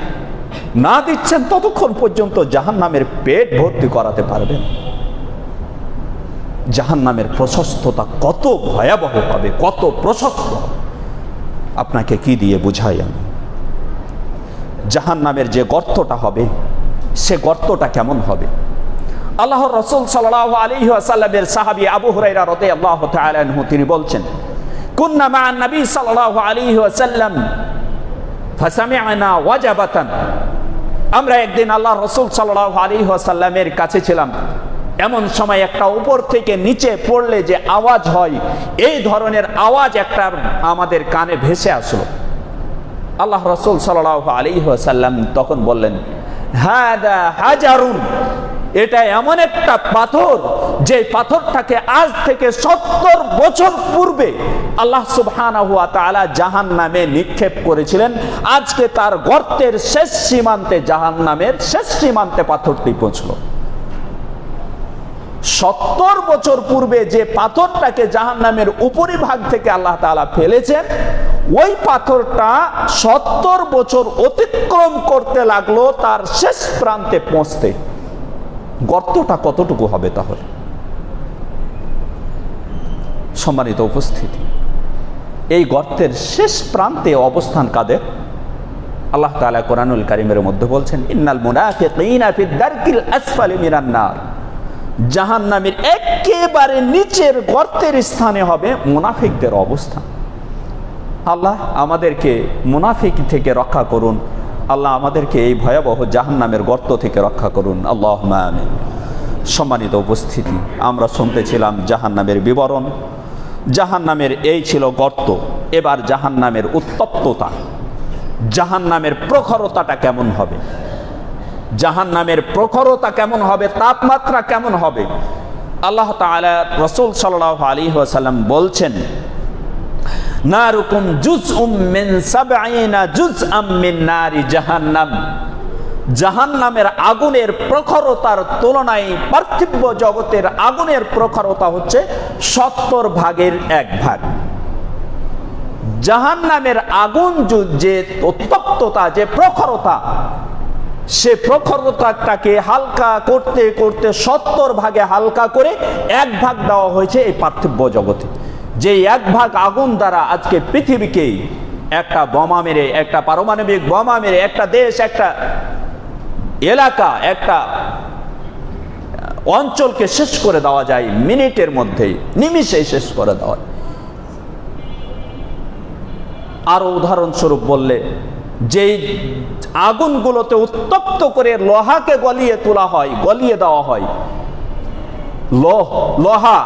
না দিচ্ছেন ততক্ষণ পর্যন্ত জাহান্নামের পেট ভর্তি করাতে পারবেন। জাহান্নামের প্রশস্ততা কত ভয়াবহ হবে, কত প্রশস্ত, আপনাকে কি দিয়ে বুঝাই আমি? জাহান্নামের যে গর্তটা হবে, সে গর্তটা কেমন হবে? আল্লাহর রাসূল সাল্লাল্লাহু আলাইহি ওয়াসাল্লামের সাহাবী আবু হুরায়রা রাদিয়াল্লাহু তাআলা আনহু তিনি বলছেন, কুন্না মা'আন নবী সাল্লাল্লাহু আলাইহি ওয়াসাল্লাম ফাসামি'না ওয়াজাবাতান, আমরা একদিন আল্লাহর রাসূল সাল্লাল্লাহু আলাইহি ওয়াসাল্লামের কাছে ছিলাম, এমন সময় একটা উপর থেকে নিচে পড়লে যে আওয়াজ হয়, এই ধরনের আওয়াজ একটা আমাদের কানে ভেসে আসলো। আল্লাহ রাসূল সাল্লাল্লাহু আলাইহি ওয়াসাল্লাম তখন বললেন, হাদা হাজারুন, এটা এমন একটা পাথর, যে পাথরটাকে আজ থেকে 70 বছর পূর্বে আল্লাহ সুবহানাহু ওয়া তাআলা জাহান্নামে নিক্ষেপ করেছিলেন। আজকে তার গর্তের শেষ সীমান্তে, জাহান্নামের শেষ সীমান্তে পাথরটি পৌঁছলো। 70 বছর পূর্বে যে পাথরটাকে জাহান্নামের উপরিভাগ থেকে আল্লাহ তাআলা ফেলেছেন, ওই পাথরটা 70 বছর অতিক্রম করতে লাগলো তার শেষ প্রান্তে পৌঁছতে। গর্তটা কতটুকু হবে তাহলে? সম্মানিত উপস্থিতি, এই গর্তের শেষ প্রান্তে অবস্থান কাদের? আল্লাহ তাআলা কোরআনুল কারীমের মধ্যে বলছেন, ইন্নাল মুনাফিকিনা ফিদ দারকিল আসফালি মিনান নার, জাহান্নামের একেবারে নিচের গর্তের স্থানে হবে মুনাফিকদের অবস্থান। আল্লাহ আমাদেরকে মুনাফিক থেকে রক্ষা করুন, আল্লাহ আমাদেরকে এই ভয়াবহ জাহান্নামের গর্ত থেকে রক্ষা করুন, আল্লাহুম্মা আমিন। সম্মানিত উপস্থিতি, আমরা শুনতেছিলাম জাহান্নামের বিবরণ। জাহান্নামের এই ছিল গর্ত। এবার জাহান্নামের উত্তপ্ততা, জাহান্নামের প্রখরতাটা কেমন হবে, জাহান্নামের প্রখরতা কেমন হবে, তাপমাত্রা কেমন হবে। আল্লাহ তাআলা রাসূল সাল্লাল্লাহু আলাইহি ওয়াসাল্লাম বলছেন, নারুকুম জুজউম মিন 70 জুজআম মিন নারি জাহান্নাম। জাহান্নামের আগুনের প্রখরতার তুলনায় পার্থিব জগতের আগুনের প্রখরতা হচ্ছে 70 ভাগের 1 ভাগ। জাহান্নামের আগুন যে উত্তপ্ততা, যে প্রখরতা, সে প্রখরতাটাকে হালকা করতে করতে 70 ভাগে হালকা করে 1 ভাগ দেওয়া হয়েছে এই পার্থিব জগতে। যে 1 ভাগ আগুন দ্বারা আজকে পৃথিবীকে একটা বোমা মেরে, একটা পারমাণবিক বোমা মেরে একটা দেশ, একটা এলাকা, একটা অঞ্চলকে শেষ করে দেওয়া যায় মিনিটের মধ্যেই, নিমিষেই শেষ করে দেওয়া। আরো উদাহরণস্বরূপ বললে, যেই আগুনগুলোতে উত্তপ্ত করে লোহাকে গলিয়ে তোলা হয়, গলিয়ে দেওয়া হয়, লোহা,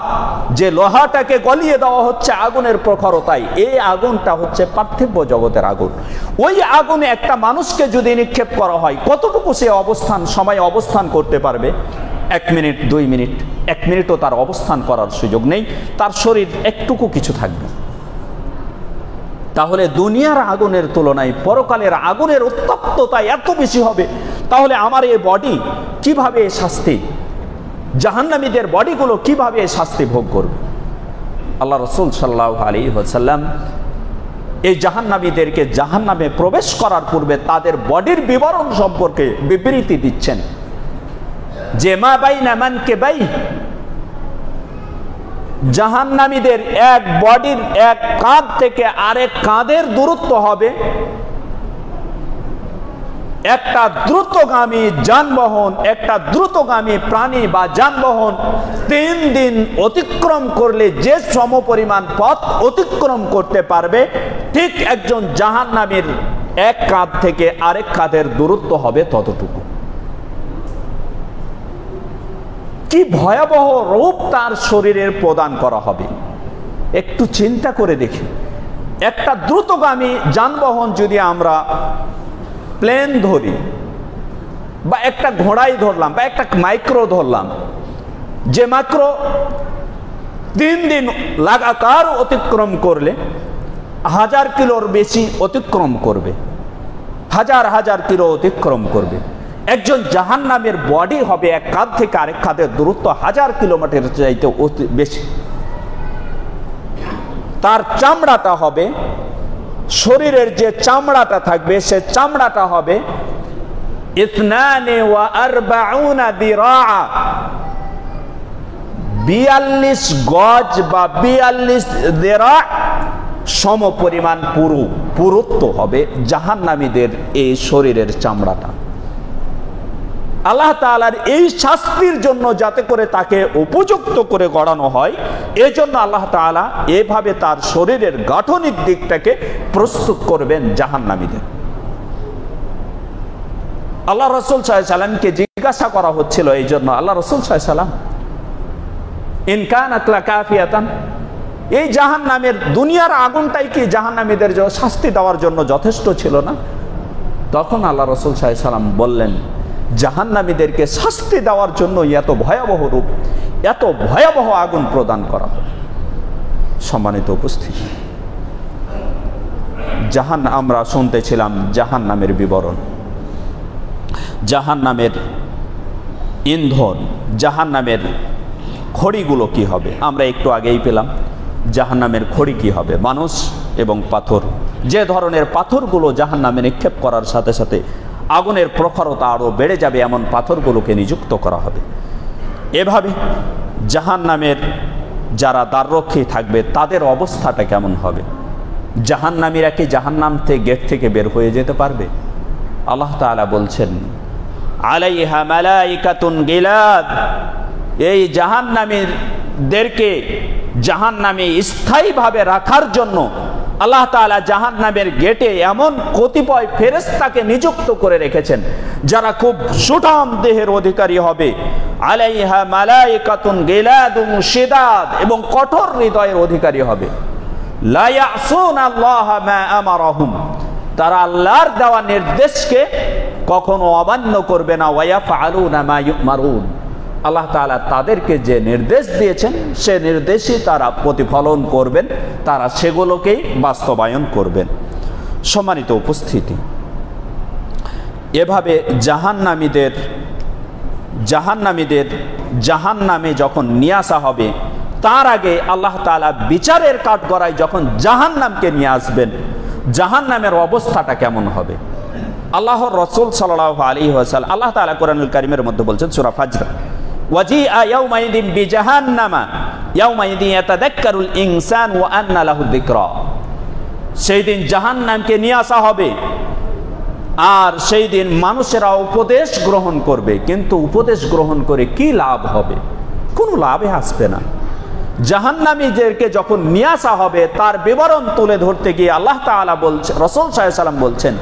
যে লোহাটাকে গলিয়ে দেওয়া হচ্ছে আগুনের প্রখরতায়, এই আগুনটা হচ্ছে পার্থিব জগতের আগুন। ওই আগুনে একটা মানুষকে যদি নিক্ষেপ করা হয়, কতটুকু সে সময় অবস্থান করতে পারবে? 1 মিনিট, 2 মিনিট, 1 মিনিটও তার অবস্থান করার সুযোগ নেই, তার শরীর একটুকু কিছু থাকবে। তাহলে দুনিয়ার আগুনের তুলনায় পরকালের আগুনের উত্তপ্ততা এত বেশি হবে। তাহলে আমার এই বডি কিভাবে শাস্তি, জাহান্নামীদের বডিগুলো কিভাবে শাস্তি ভোগ করবে? আল্লাহ রাসূল সাল্লাল্লাহু আলাইহি ওয়াসাল্লাম এই জাহান্নামীদেরকে জাহান্নামে প্রবেশ করার পূর্বে তাদের বডির বিবরণ সম্পর্কে বিবৃতি দিচ্ছেন যে মা বাইনা মানকিবাই, জাহান্নামীদের এক বডির এক কাঁধ থেকে আরেক কাঁধের দূরত্ব হবে একটা দ্রুতগামী যানবাহন, একটা দ্রুতগামী প্রাণী বা যানবাহন 3 দিন অতিক্রম করলে যে সমপরিমাণ পথ অতিক্রম করতে পারবে, ঠিক একজন জাহান্নামীর এক কাঁধ থেকে আরেক কাঁধের দূরত্ব হবে ততটুকু। কি ভয়াবহ রূপ তার শরীরের প্রদান করা হবে, একটু চিন্তা করে দেখি। একটা দ্রুতগামী যানবাহন যদি আমরা প্লেন ধরি, বা একটা ঘোড়াই ধরলাম, বা একটা মাইক্রো ধরলাম, যে মাইক্রো 3 দিন লাগাতার অতিক্রম করলে 1000 কিলোর বেশি অতিক্রম করবে, হাজার কিলো অতিক্রম করবে। একজন জাহান্নামের বডি হবে এক কাঁধ থেকে আরেক কাঁধের দূরত্ব 1000 কিলোমিটার চাইতে বেশি। তার চামড়াটা হবে, শরীরের যে চামড়াটা থাকবে সে চামড়াটা হবে 42 দিরাআ, 42 গজ বা 42 দিরাআ সমপরিমাণ পুরুত্ব হবে জাহান্নামীদের এই শরীরের চামড়াটা। আল্লাহ তাআলার এই শাস্তির জন্য যাতে করে তাকে উপযুক্ত করে গড়ানো হয়, এজন্য আল্লাহ তাআলা এভাবে তার শরীরের গাঠনিক দিকটাকে প্রস্তুত করবেন জাহান্নামীদের। আল্লাহ রাসূল সাল্লাল্লাহু আলাইহি ওয়াসাল্লামকে জিজ্ঞাসা করা হচ্ছিল এই জন্য, আল্লাহ রাসূল সাল্লাল্লাহু আলাইহি ওয়াসাল্লাম, ইন কানাত লাকাফিয়াতান, এই জাহান্নামের দুনিয়ার আগুনটাই কি জাহান্নামীদের শাস্তি দেওয়ার জন্য যথেষ্ট ছিল না? তখন আল্লাহ রাসূল সাল্লাল্লাহু আলাইহি ওয়াসাল্লাম বললেন, জাহান্নামীদেরকে শাস্তি দেওয়ার জন্য এত ভয়াবহ রূপ, এত ভয়াবহ আগুন প্রদান করা হবে। সম্মানিত উপস্থিতি, আমরা শুনতেছিলাম জাহান্নামের বিবরণ, জাহান্নামের ইন্ধন, জাহান্নামের খড়িগুলো কি হবে। আমরা একটু আগেই পেলাম জাহান্নামের খড়ি কি হবে, মানুষ এবং পাথর। যে ধরনের পাথরগুলো জাহান্নামে নিক্ষেপ করার সাথে সাথে আগুনের প্রখরতা আরও বেড়ে যাবে, এমন পাথরগুলোকে নিযুক্ত করা হবে। এভাবে জাহান্নামের যারা দ্বাররক্ষী থাকবে তাদের অবস্থাটা কেমন হবে? জাহান্নামীরা কি জাহান্নাম থেকে গেট থেকে বের হয়ে যেতে পারবে? আল্লাহ তাআলা বলছেন, আলাইহা মালাইকাতুন গিলাদ, এই জাহান্নামীদেরকে জাহান্নামে স্থায়ীভাবে রাখার জন্য আল্লাহ তাআলা জাহান্নামের গেটে এমন কতিপয় ফেরেশতাকে নিযুক্ত করে রেখেছেন যারা খুব সুঠাম দেহের অধিকারী হবে, আলাইহা মালাইকাতুন গিলাদুন শিদাদ, এবং কঠোর হৃদয়ের অধিকারী হবে। লা ইয়াসুনাল্লাহা মা আমারাহুম, তারা আল্লাহর দেওয়া নির্দেশকে কখনো অমান্য করবে না। ওয়া ইয়াফআলুনা মা ইউমারুন, আল্লাহ তাআলা তাদেরকে যে নির্দেশ দিয়েছেন সে নির্দেশই তারা প্রতিফলন করবেন, তারা সেগুলোকেই বাস্তবায়ন করবেন। সম্মানিত উপস্থিতি, এভাবে জাহান্নামীদের জাহান্নামে যখন নিয়ে আসা হবে, তার আগে আল্লাহ তাআলা বিচারের কাঠগড়ায় যখন জাহান্নামকে নিয়ে আসবেন, জাহান্নামের অবস্থাটা কেমন হবে? আল্লাহর রাসূল সাল্লাল্লাহু আলাইহি ওয়াসাল্লাম, আল্লাহ তাআলা কোরআনুল কারীমের মধ্যে বলছেন সূরা ফাজর, ওয়াজিআ ইয়াউমাইদিন বিজাহান্নামা ইয়াউমাইদিন ইয়াতাযাক্কারুল ইনসান ওয়া আন্না লাহু যিকরা, সেই দিন জাহান্নামকে নিয়ে আসা হবে আর সেই দিন মানুষেরা উপদেশ গ্রহণ করবে, কিন্তু উপদেশ গ্রহণ করে কি লাভ হবে? কোনো লাভে আসবে না। জাহান্নামীদেরকে যখন নিয়ে আসা হবে তার বিবরণ তুলে ধরতে গিয়ে আল্লাহ তাআলা বলছেন, রাসূল সাল্লাল্লাহু আলাইহি ওয়াসাল্লাম বলছেন,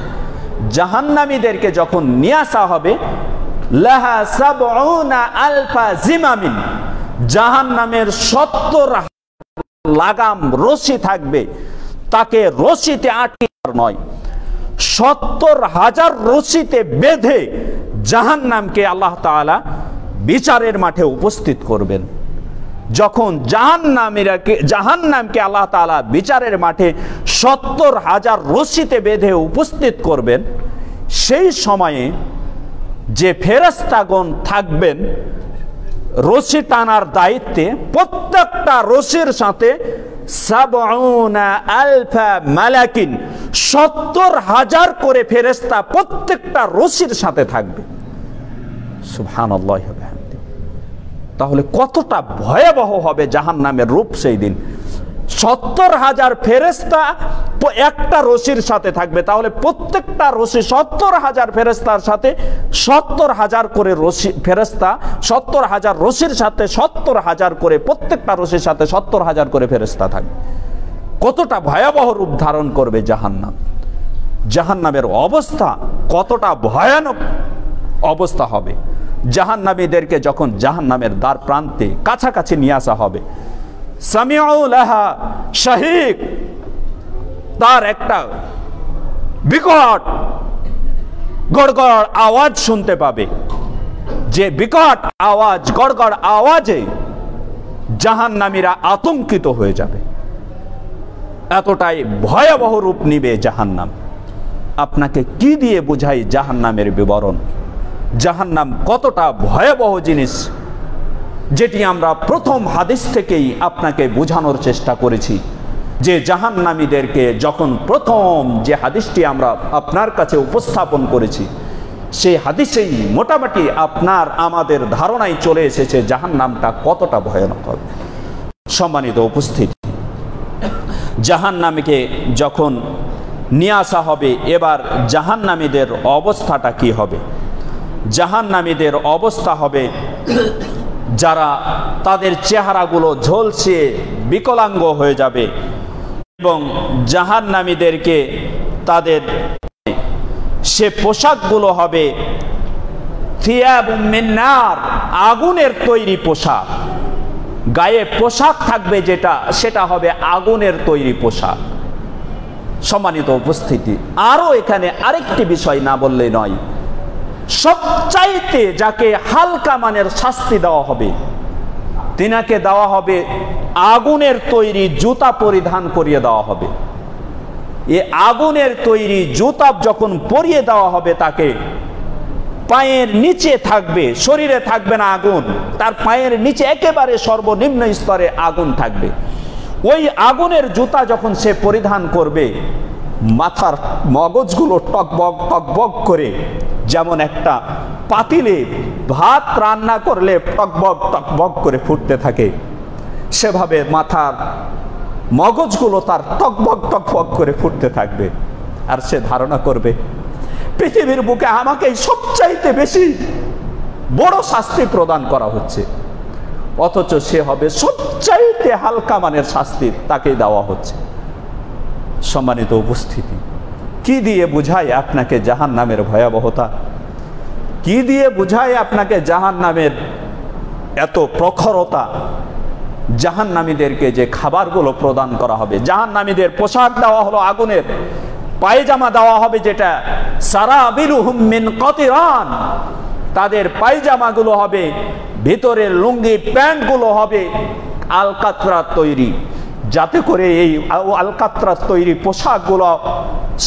জাহান্নামীদেরকে যখন নিয়ে আসা হবে, লাহা সাবউনা আলফা জিমামিন, জাহান্নামের 70 লাগাম রশি থাকবে, তাকে রশিতে আটকে নয় 70,000 রশিতে বেঁধে জাহান্নামকে আল্লাহ তাআলা বিচারের মাঠে উপস্থিত করবেন। যখন জাহান্নামকে আল্লাহ তাআলা বিচারের মাঠে 70,000 রশিতে বেঁধে উপস্থিত করবেন, সেই সময়ে যে ফেরেশতাগণ থাকবেন রশি টানার দায়িত্বে, প্রত্যেকটা রশির সাথে 70,000 মালাকিন, 70,000 করে ফেরেশতা প্রত্যেকটা রশির সাথে থাকবে। সুবহানাল্লাহি ওয়া বিহামদিহি। তাহলে কতটা ভয়াবহ হবে জাহান্নামের রূপ সেই দিন। 70,000 ফেরেশতা একটা রশির সাথে থাকবে, তাহলে প্রত্যেকটা রশি 70,000 ফেরেশতার সাথে 70,000 করে রশি ফেরেশতা, 70,000 রশির সাথে 70,000 করে, প্রত্যেকটা রশির সাথে 70,000 করে ফেরেশতা থাকবে। কতটা ভয়াবহ রূপ ধারণ করবে জাহান্নাম। জাহান্নামের অবস্থা কতটা ভয়ানক অবস্থা হবে। জাহান্নামীদেরকে যখন জাহান্নামের দ্বার প্রান্তে কাছাকাছি নিয়ে আসা হবে, সামিউ লাহা শাহীক, তার একটা বিকট গড়গড় আওয়াজ শুনতে পাবে, যে বিকট আওয়াজ, গড়গড় আওয়াজে জাহান্নামীরা আতঙ্কিত হয়ে যাবে। এতটাই ভয়াবহ রূপ নিবে জাহান্নাম। আপনাকে কি দিয়ে বোঝাই জাহান্নামের বিবরণ? জাহান্নাম কতটা ভয়াবহ জিনিস, যেটি আমরা প্রথম হাদিস থেকেই আপনাকে বোঝানোর চেষ্টা করেছি। যে জাহান্নামীদেরকে যখন প্রথম যে হাদিসটি আমরা আপনার কাছে উপস্থাপন করেছি, সেই হাদিসেই মোটামুটি আপনার আমাদের ধারণায় চলে এসেছে জাহান্নামটা কতটা ভয়ানক হবে। সম্মানিত উপস্থিতি, জাহান্নামীকে যখন নিয়ে আসা হবে, এবার জাহান্নামীদের অবস্থাটা কি হবে? জাহান্নামীদের অবস্থা হবে, যারা তাদের চেহারাগুলো ঝলসে বিকলাঙ্গ হয়ে যাবে, এবং জাহান্নামীদেরকে তাদের সে পোশাকগুলো হবে থিয়াবুম মিন নার, আগুনের তৈরি পোশাক। গায়ে পোশাক থাকবে যেটা, সেটা হবে আগুনের তৈরি পোশাক। সম্মানিত উপস্থিতি, আরো এখানে আরেকটি বিষয় না বললেই নয়। সবচাইতে যাকে হালকা মানের শাস্তি দেওয়া হবে, তিনাকে দেওয়া হবে আগুনের তৈরি জুতা পরিধান করিয়ে দেওয়া হবে। এ আগুনের তৈরি জুতা যখন পরিয়ে দেওয়া হবে, তাকে পায়ের নিচে থাকবে, শরীরে থাকবে না আগুন, তার পায়ের নিচে একেবারে সর্বনিম্ন স্তরে আগুন থাকবে। ওই আগুনের জুতা যখন সে পরিধান করবে, মাথার মগজগুলো টকবক টকবক করে, যেমন একটা পাতিলে ভাত রান্না করলে টকবক টকবক করে ফুটতে থাকে, সেভাবে মাথার মগজগুলো তার টকবক টকবক করে ফুটতে থাকবে। আর সে ধারণা করবে, পৃথিবীর বুকে আমাকে সবচাইতে বেশি বড় শাস্তি প্রদান করা হচ্ছে, অথচ সে হবে সবচাইতে হালকা মানের শাস্তি তাকে দেওয়া হচ্ছে। সম্মানিত উপস্থিতি, কি দিয়ে বুঝায় আপনাকে জাহান্নামের ভয়াবহতা? কি দিয়ে বুঝায় আপনাকে জাহান্নামের এত প্রখরতা? জাহান্নামীদেরকে যে খাবারগুলো প্রদান করা হবে, জাহান্নামীদের পোশাক দেওয়া হলো আগুনের, পায়জামা দেওয়া হবে যেটা সারাবিলুহুম মিন কাতিরান, তাদের পায়জামাগুলো হবে, ভিতরের লুঙ্গি প্যান্টগুলো হবে আলকাতরার তৈরি, যাতে করে এই আলকাতরার তৈরি পোশাকগুলো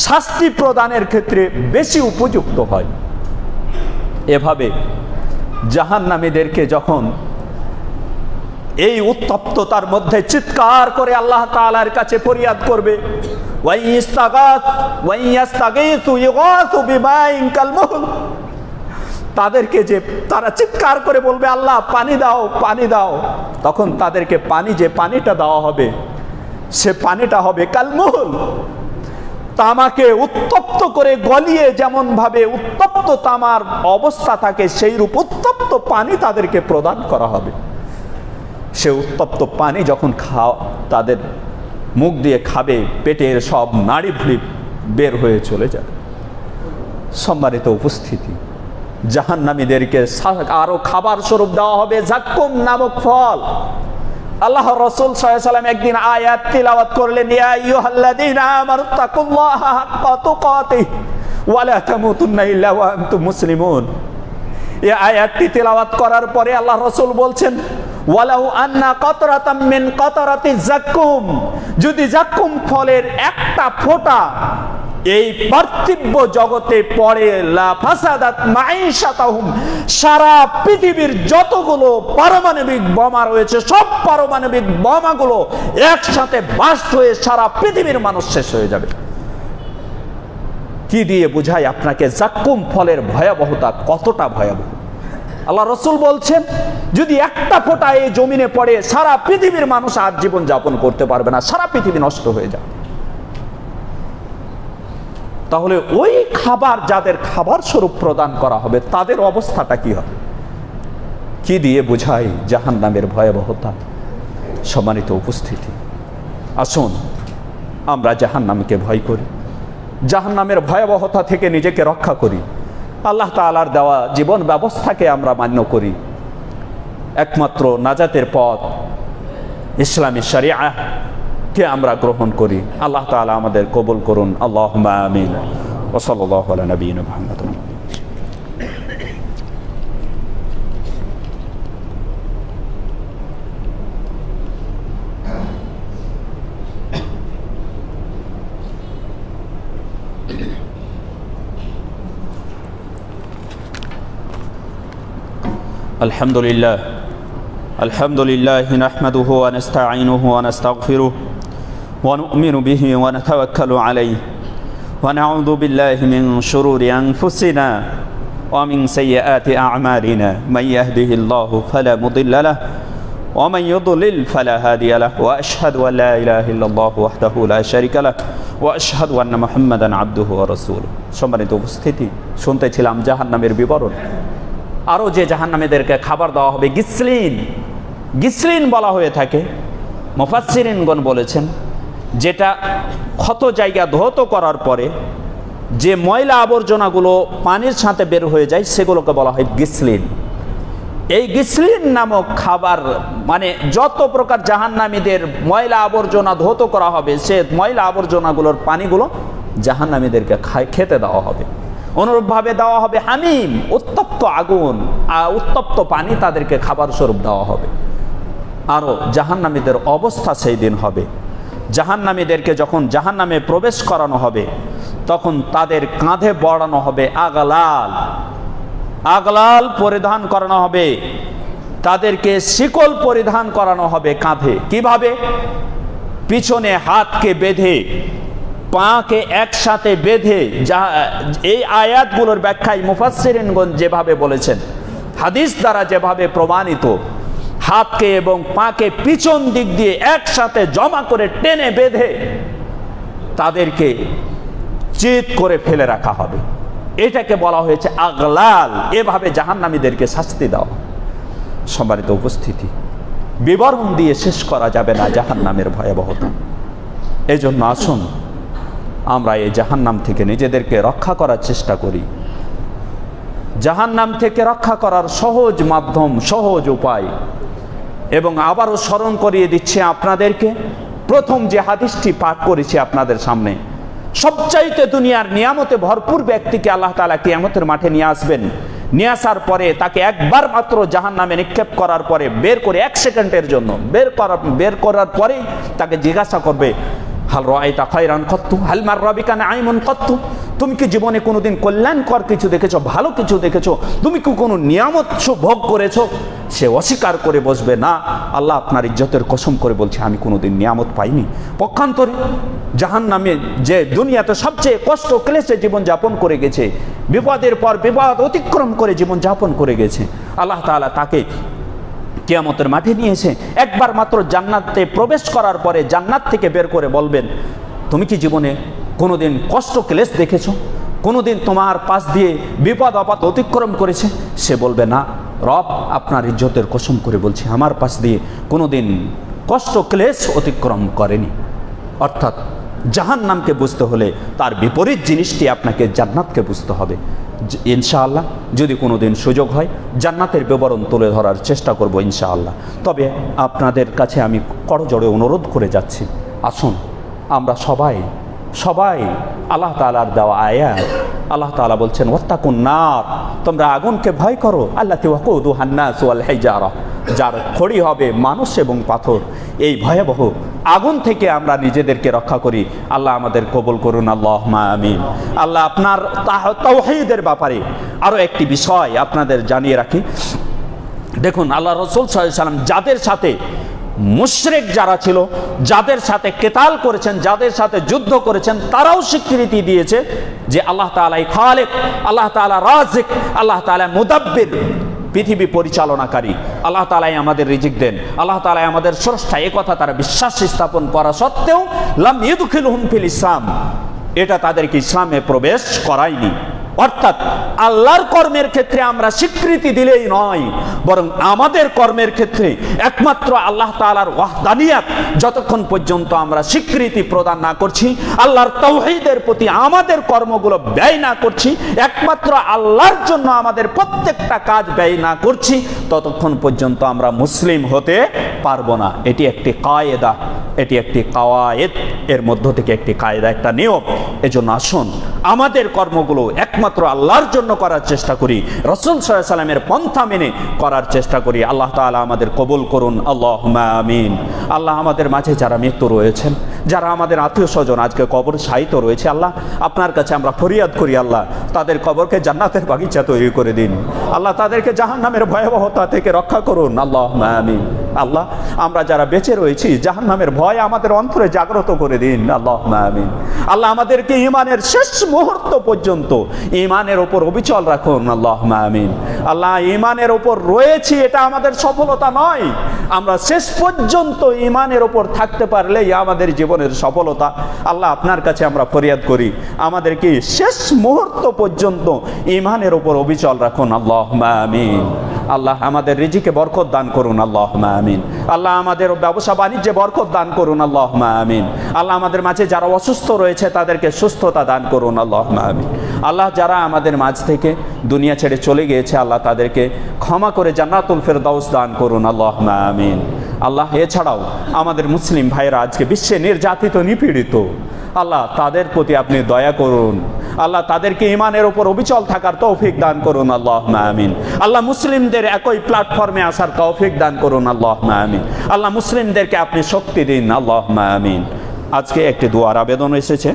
শাস্তি প্রদানের ক্ষেত্রে বেশি উপযুক্ত হয়। এভাবে জাহান্নামীদেরকে যখন এই উত্তপ্ততার মধ্যে চিৎকার করে আল্লাহ তাআলার কাছে ফরিয়াদ করবে, তাদেরকে যে তারা চিৎকার করে বলবে আল্লাহ পানি দাও, পানি দাও, তখন তাদেরকে পানি, যে পানিটা দেওয়া হবে সে পানিটা হবে কালমুহুল, তামাকে উত্তপ্ত করে গলিয়ে যেমন ভাবে উত্তপ্ত তামার অবস্থা থাকে সেই রূপ উত্তপ্ত পানি তাদেরকে প্রদান করা হবে। সে উত্তপ্ত পানি যখন তাদের মুখ দিয়ে খাবে, পেটের সব নাড়ি ভুড়ি বের হয়ে চলে যাবে। সম্মানিত উপস্থিতি, জাহান্নামীদেরকে আরো খাবার স্বরূপ দেওয়া হবে জাক্কুম নামক ফল। আল্লাহ রাসূল সাল্লাল্লাহু আলাইহি ওয়াসাল্লাম একদিন আয়াত তিলাওয়াত করলেন, ইয়া আইয়ুহাল্লাযীনা আমানুত্তাকুল্লাহা হাক্কা তুকাতিহি ওয়া লা তামুতুন্না ইল্লা ওয়া আনতুম মুসলিমুন। এই আয়াতটি তিলাওয়াত করার পরে আল্লাহ রাসূল বলছেন, ওয়ালাউ আন্না কাতরাতাম মিন কাতরাতি জাক্কুম, যদি জাক্কুম ফলের একটা ফোঁটা এই পার্থিব জগতে পড়ে, লা ফাসাদাত মাঈশাতাহুম, সারা পৃথিবীর যতগুলো পারমাণবিক বোমা রয়েছে সব পারমাণবিক বোমাগুলো একসাথে বাস্ট হয়ে সারা পৃথিবীর মানুষ শেষ হয়ে যাবে। কি দিয়ে বুঝায় আপনাকে জাক্কুম ফলের ভয়াবহতা কতটা ভয়াবহ? আল্লাহ রাসূল বলছেন, যদি একটা ফোঁটা এই জমিনে পড়ে সারা পৃথিবীর মানুষ আর জীবন যাপন করতে পারবে না, সারা পৃথিবী নষ্ট হয়ে যাবে। তাহলে ওই খাবার যাদের খাবার স্বরূপ প্রদান করা হবে তাদের অবস্থাটা কি হবে? কি দিয়ে বোঝায় জাহান্নামের ভয়াবহতা? সম্মানিত উপস্থিতি, আসুন আমরা জাহান্নামকে ভয় করি, জাহান্নামের ভয়াবহতা থেকে নিজেকে রক্ষা করি, আল্লাহ তাআলার দেওয়া জীবন ব্যবস্থাকে আমরা মান্য করি। একমাত্র নাজাতের পথ ইসলামী শরিয়া কে আমরা গ্রহণ করি। আল্লাহ তাআলা আমাদের কবুল করুন। আল্লাহুম্মা আমিন। ওয়া সাল্লাল্লাহু আলা নবিয়িনা মুহাম্মদ। আলহামদুলিল্লাহ আলহামদুলিল্লাহ নাহমাদুহু ওয়া নাস্তাঈনুহু ওয়া নাস্তাগফিরুহু ওয়া নু'মিনু বিহি ওয়া নাতাওয়াক্কালু আলাইহি ওয়া নাউযু বিল্লাহি মিন শুরুরি আনফুসিনা ওয়া মিন সাইয়্যাতি আ'মালিনা মান ইয়াহদিহিল্লাহু ফালা মুদিল্লা লাহু ওয়া মান ইউদ্লিল ফালা হাদিয়া লাহু ওয়া আশহাদু আন লা ইলাহা ইল্লাল্লাহু ওয়াহদাহু লা শারীকা লাহু ওয়া আশহাদু আন্না মুহাম্মাদান আবদুহু ওয়া রাসূলুহু। সম্মানিত উপস্থিতি, শুনতেছিলাম জাহান্নামের বিবরণ। আরও যে জাহান্নামীদেরকে খাবার দেওয়া হবে গিসলিন, গিসলিন বলা হয়ে থাকে। মুফাসসিরিনগণ বলেছেন যেটা ক্ষত জায়গা ধৌত করার পরে যে ময়লা আবর্জনাগুলো পানির সাথে বের হয়ে যায় সেগুলোকে বলা হয় গিসলিন। এই গিসলিন নামক খাবার মানে যত প্রকার জাহান্নামীদের ময়লা আবর্জনা ধৌত করা হবে সে ময়লা আবর্জনাগুলোর পানিগুলো জাহান্নামীদেরকে খেতে দেওয়া হবে। অনুরূপভাবে দেওয়া হবে হামিম, উত্তপ্ত আগুন, উত্তপ্ত পানি তাদেরকে খাবার স্বরূপ দেওয়া হবে। আরও জাহান্নামীদের অবস্থা সেই দিন হবে, জাহান্নামীদেরকে যখন জাহান্নামে প্রবেশ করানো হবে তখন তাদের কাঁধে বড়ানো হবে আগলাল, আগলাল পরিধান করানো হবে, তাদেরকে শিকল পরিধান করানো হবে কাঁধে। কিভাবে? পিছনে হাতকে বেঁধে, পাকে একসাথে বেঁধে। এই আয়াতগুলোর ব্যাখ্যায় মুফাসসিরিনগণ যেভাবে বলেছেন, হাদিস দ্বারা যেভাবে প্রমাণিত, হাতকে এবং পাকে পিছন দিক দিয়ে একসাথে জমা করে টেনে বেঁধে তাদেরকে চিৎ করে ফেলে রাখা হবে। এটাকে বলা হয়েছে আগলাল। এভাবে জাহান্নামীদেরকে শাস্তি দেওয়া। সম্মানিত উপস্থিতি, বিবরণ দিয়ে শেষ করা যাবে না জাহান্নামের ভয়াবহতা। এই জন্য আসুন আমরা এই জাহান্নাম থেকে নিজেদেরকে রক্ষা করার চেষ্টা করি। জাহান্নাম থেকে রক্ষা করার সহজ মাধ্যম, সহজ উপায়, এবং আবারও স্মরণ করিয়ে দিচ্ছে আপনাদেরকে, প্রথম যে হাদিসটি পাঠ করেছি আপনাদের সামনে, সবচাইতে দুনিয়ার নিয়ামতে ভরপুর ব্যক্তিকে আল্লাহ তাআলা কিয়ামতের মাঠে নিয়ে আসবেন। নিয়ে আসার পরে তাকে একবার মাত্র জাহান্নামে নিক্ষেপ করার পরে বের করে 1 সেকেন্ডের জন্য বের করার পরেই তাকে জিজ্ঞাসা করবে, হাল রাআইতা খায়রান কত্তু, হাল মাররা বিকা নাঈমুন কত্তু, তুমি কি জীবনে কোনোদিন কল্যাণকর কিছু দেখেছো, ভালো কিছু দেখেছো, তুমি কি কোনো নিয়ামত ভোগ করেছো? সে অস্বীকার করে বসবে, না, আল্লাহ আপনার ইজ্জতের কসম করে বলছে আমি কোনোদিন নিয়ামত পাইনি। পক্ষান্তরে জাহান্নামে যে দুনিয়াতে সবচেয়ে কষ্ট ক্লেশে জীবন যাপন করে গেছে, বিপদের পর বিপদ অতিক্রম করে জীবন যাপন করে গেছে, আল্লাহ তাআলা তাকে কিয়ামতের মাঠে নিয়ে এসে একবার মাত্র জান্নাতে প্রবেশ করার পরে জান্নাত থেকে বের করে বলবেন, তুমি কি জীবনে কোনোদিন কষ্ট ক্লেশ দেখেছো? কোনোদিন তোমার পাশ দিয়ে বিপদ আপদ অতিক্রম করেছে? সে বলবে, না রব, আপনার ইজ্জতের কসম করে বলছি আমার পাশ দিয়ে কোনোদিন কষ্ট ক্লেশ অতিক্রম করেনি। অর্থাৎ জাহান্নামকে বুঝতে হলে তার বিপরীত জিনিসটি আপনাকে জান্নাতকে বুঝতে হবে। ইনশাআল্লাহ যদি কোনো দিন সুযোগ হয় জান্নাতের বিবরণ তুলে ধরার চেষ্টা করব ইনশাআল্লাহ। তবে আপনাদের কাছে আমি করজোড়ে অনুরোধ করে যাচ্ছি, আসুন আমরা সবাই আল্লাহ তাআলার দেওয়া আয়াত, আল্লাহ তাআলা বলছেন ওয়াত্তাকুন নার, তোমরা আগুনকে ভয় করো, আল্লাতী ওয়াকুদুহান নাস ওয়াল হিজারা, যার খড়ি হবে মানুষ এবং পাথর। এই ভয়াবহ আগুন থেকে আমরা নিজেদেরকে রক্ষা করি। আল্লাহ আমাদের কবুল করুন, আল্লাহুম্মা আমিন। আল্লাহ আপনার তাওহীদের ব্যাপারে আরও একটি বিষয় আপনাদের জানিয়ে রাখি। দেখুন, আল্লাহ রাসূল সাল্লাল্লাহু আলাইহি ওয়াসাল্লাম যাদের সাথে মুশরিক যারা ছিল, যাদের সাথে কেতাল করেছেন, যাদের সাথে যুদ্ধ করেছেন, তারাও স্বীকৃতি দিয়েছে যে আল্লাহ তাআলাই খালিক, আল্লাহ তাআলা রাজিক, আল্লাহ তাআলা মুদাব্বির, পৃথিবী পরিচালনাকারী, আল্লাহ তাআলাই আমাদের রিজিক দেন, আল্লাহ তাআলাই আমাদের স্রষ্টা, এই কথা তারা বিশ্বাস স্থাপন করা সত্ত্বেও লাম ইউদখিলহুম ফিল ইসলাম, এটা তাদেরকে ইসলামে প্রবেশ করায়নি। অর্থাৎ আল্লাহর কর্মের ক্ষেত্রে আমরা স্বীকৃতি দিলেই নয়, বরং আমাদের কর্মের ক্ষেত্রে একমাত্র আল্লাহ তাআলার ওয়াহদানিয়াত যতক্ষণ পর্যন্ত আমরা স্বীকৃতি প্রদান না করছি, আল্লাহর তাওহীদের প্রতি আমাদের কর্মগুলো ব্যয় না করছি, একমাত্র আল্লাহর জন্য আমাদের প্রত্যেকটা কাজ ব্যয় না করছি, ততক্ষণ পর্যন্ত আমরা মুসলিম হতে পারবো না। এটি একটি কায়েদা, এটি একটি কাওয়ায়েদ, এর মধ্য থেকে একটি কায়দা, একটা নিয়ম। এজন্য আসুন আমাদের কর্মগুলো একমাত্র আল্লাহর জন্য করার চেষ্টা করি, রাসূল সাল্লাল্লাহু আলাইহি ওয়াসাল্লামের পন্থা মেনে করার চেষ্টা করি। আল্লাহ তাআলা আমাদের কবুল করুন, আল্লাহুম্মা আমিন। আল্লাহ আমাদের মাঝে যারা মৃত্যু রয়েছেন, যারা আমাদের আত্মীয় স্বজন আজকে কবর শায়িত রয়েছে, আল্লাহ আপনার কাছে আমরা ফরিয়াদ করি, আল্লাহ তাদের কবরকে জান্নাতের বাগিচা তৈরি করে দিন, আল্লাহ তাদেরকে জাহান্নামের ভয়াবহতা থেকে রক্ষা করুন, আল্লাহুম্মা আমিন। আল্লাহ আমরা যারা বেঁচে রয়েছি জাহান্নামের ভয় আমাদের অন্তরে জাগ্রত করে দিন, আল্লাহুম্মা আমিন। আল্লাহ আমাদেরকে ঈমানের শেষ মুহূর্ত পর্যন্ত ঈমানের উপর অবিচল রাখুন, আল্লাহুম্মা আমিন। আল্লাহ ঈমানের উপর রয়েছি এটা আমাদের সফলতা নয়, আমরা শেষ পর্যন্ত ঈমানের উপর থাকতে পারলেই আমাদের জীবনের সফলতা। আল্লাহ আপনার কাছে আমরা ফরিয়াদ করি আমাদেরকে শেষ মুহূর্ত পর্যন্ত ঈমানের উপর অবিচল রাখুন, আল্লাহুম্মা আমিন। আল্লাহ আমাদের রিজিকে বরকত দান করুন, আল্লাহুম্মা আমিন। আল্লাহ আমাদের ব্যবসা বাণিজ্যে বরকত দান করুন, আল্লাহুম্মা আমিন। আল্লাহ আমাদের মাঝে যারা অসুস্থ রয়েছে তাদেরকে সুস্থতা দান করুন, আল্লাহুম্মা আমিন। আল্লাহ যারা আমাদের মাঝ থেকে দুনিয়া ছেড়ে চলে গিয়েছে আল্লাহ তাদেরকে ক্ষমা করে জান্নাতুল ফেরদাউস দান করুন, আল্লাহুম্মা আমিন। আল্লাহ এছাড়াও আমাদের মুসলিম ভাইয়েরা আজকে বিশ্বে নির্যাতিত নিপীড়িত, আল্লাহ তাদের প্রতি আপনি দয়া করুন, আল্লাহ তাদেরকে ঈমানের উপর অবিচল থাকার তৌফিক দান করুন, আল্লাহুম্মা আমিন। আল্লাহ মুসলিমদের একই প্ল্যাটফর্মে আসার তৌফিক দান করুন, আল্লাহুম্মা আমিন। আল্লাহ মুসলিমদেরকে আপনি শক্তি দিন, আল্লাহুম্মা আমিন। আজকে একটি দোয়ার আবেদন এসেছে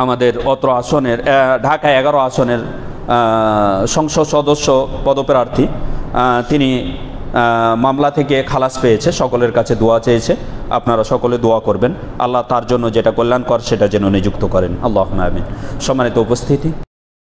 আমাদের অত্র আসনের ঢাকা 11 আসনের সংসদ সদস্য পদপ্রার্থী, তিনি মামলা থেকে খালাস পেয়েছে, সকলের কাছে দোয়া চেয়েছে, আপনারা সকলে দোয়া করবেন, আল্লাহ তার জন্য যেটা কল্যাণকর সেটা যেন নিযুক্ত করেন, আল্লাহুম্মা আমিন। সম্মানিত উপস্থিতি।